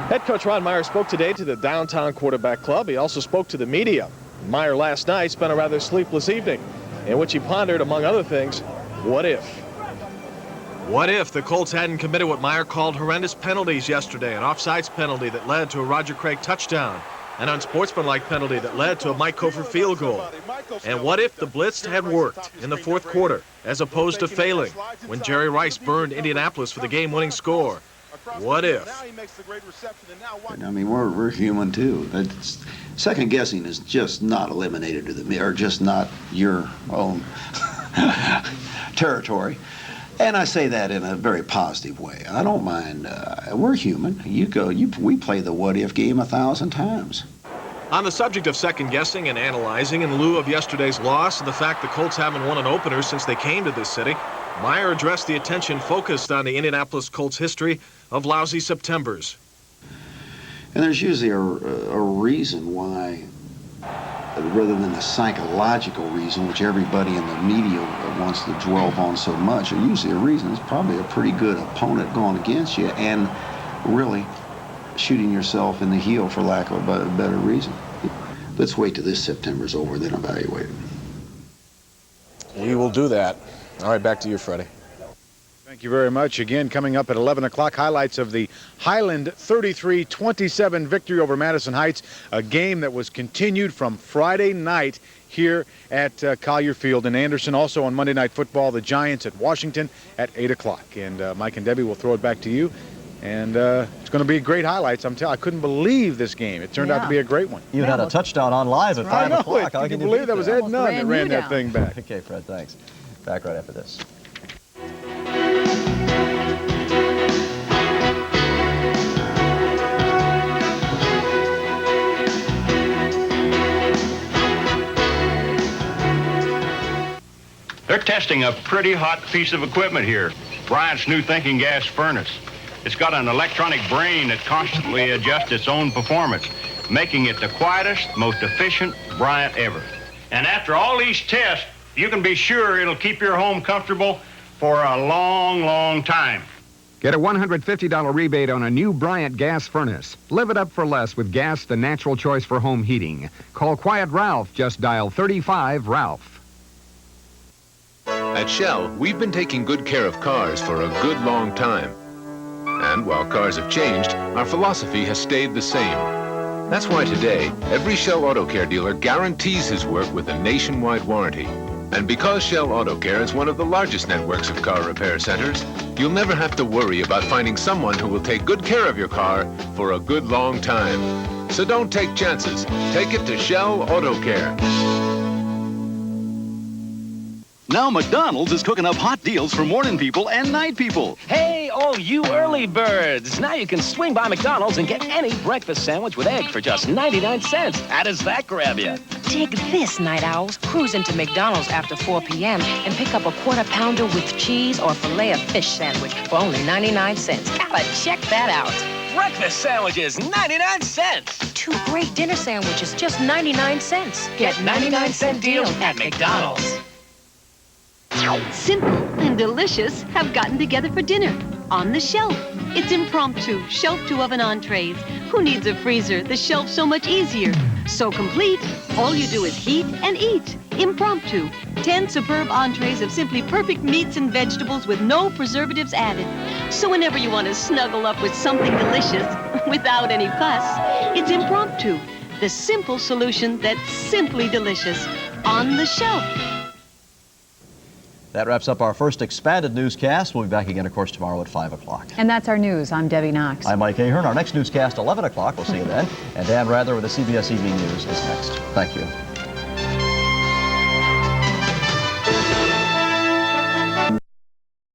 Head coach Ron Meyer spoke today to the Downtown Quarterback Club. He also spoke to the media. Meyer last night spent a rather sleepless evening, in which he pondered, among other things, what if? What if the Colts hadn't committed what Meyer called horrendous penalties yesterday? An offsides penalty that led to a Roger Craig touchdown, an unsportsmanlike penalty that led to a Mike Cofer field goal. And what if the blitz had worked in the fourth quarter, as opposed to failing when Jerry Rice burned Indianapolis for the game-winning score? What if? I mean, we're human too. Second guessing is just not eliminated to the, or just not your own territory. And I say that in a very positive way. I don't mind. We're human. We play the what if game 1,000 times. On the subject of second guessing and analyzing, in lieu of yesterday's loss and the fact the Colts haven't won an opener since they came to this city, Meyer addressed the attention focused on the Indianapolis Colts history of lousy Septembers. And there's usually a reason why, rather than a psychological reason, which everybody in the media wants to dwell on so much, or usually a reason is probably a pretty good opponent going against you and really shooting yourself in the heel, for lack of a better reason. Let's wait till this September's over, then evaluate it. We will do that. All right, back to you, Freddie. Thank you very much. Again, coming up at 11 o'clock, highlights of the Highland 33-27 victory over Madison Heights, a game that was continued from Friday night here at Collier Field in Anderson. Also on Monday Night Football, the Giants at Washington at 8 o'clock. And Mike and Debbie will throw it back to you. And it's going to be great highlights. I couldn't believe this game. It turned out to be a great one. You had a touchdown on live at 5 o'clock. Can you believe that was Ed Nunn that ran that thing back? Okay, Fred, thanks. Back right after this. They're testing a pretty hot piece of equipment here. Bryant's new thinking gas furnace. It's got an electronic brain that constantly adjusts its own performance, making it the quietest, most efficient Bryant ever. And after all these tests, you can be sure it'll keep your home comfortable for a long, long time. Get a $150 rebate on a new Bryant gas furnace. Live it up for less with gas, the natural choice for home heating. Call Quiet Ralph. Just dial 35 Ralph. At Shell, we've been taking good care of cars for a good long time. And while cars have changed, our philosophy has stayed the same. That's why today, every Shell Auto Care dealer guarantees his work with a nationwide warranty. And because Shell Auto Care is one of the largest networks of car repair centers, you'll never have to worry about finding someone who will take good care of your car for a good long time. So don't take chances. Take it to Shell Auto Care. Now McDonald's is cooking up hot deals for morning people and night people. Hey, all you early birds. Now you can swing by McDonald's and get any breakfast sandwich with egg for just 99 cents. How does that grab you? Dig this, night owls. Cruise into McDonald's after 4 p.m. and pick up a quarter pounder with cheese or filet of fish sandwich for only 99 cents. Gotta check that out. Breakfast sandwiches, 99 cents. 2 great dinner sandwiches, just 99 cents. Get 99-cent deals at McDonald's. Simple and delicious have gotten together for dinner on the shelf. It's impromptu, shelf to oven entrees. Who needs a freezer? The shelf's so much easier. So complete, all you do is heat and eat. Impromptu, 10 superb entrees of simply perfect meats and vegetables with no preservatives added. So whenever you want to snuggle up with something delicious without any fuss, it's impromptu, the simple solution that's simply delicious on the shelf. That wraps up our first expanded newscast. We'll be back again, of course, tomorrow at 5 o'clock. And that's our news. I'm Debbie Knox. I'm Mike Ahern. Our next newscast, 11 o'clock. We'll see you then. And Dan Rather with the CBS Evening News is next. Thank you.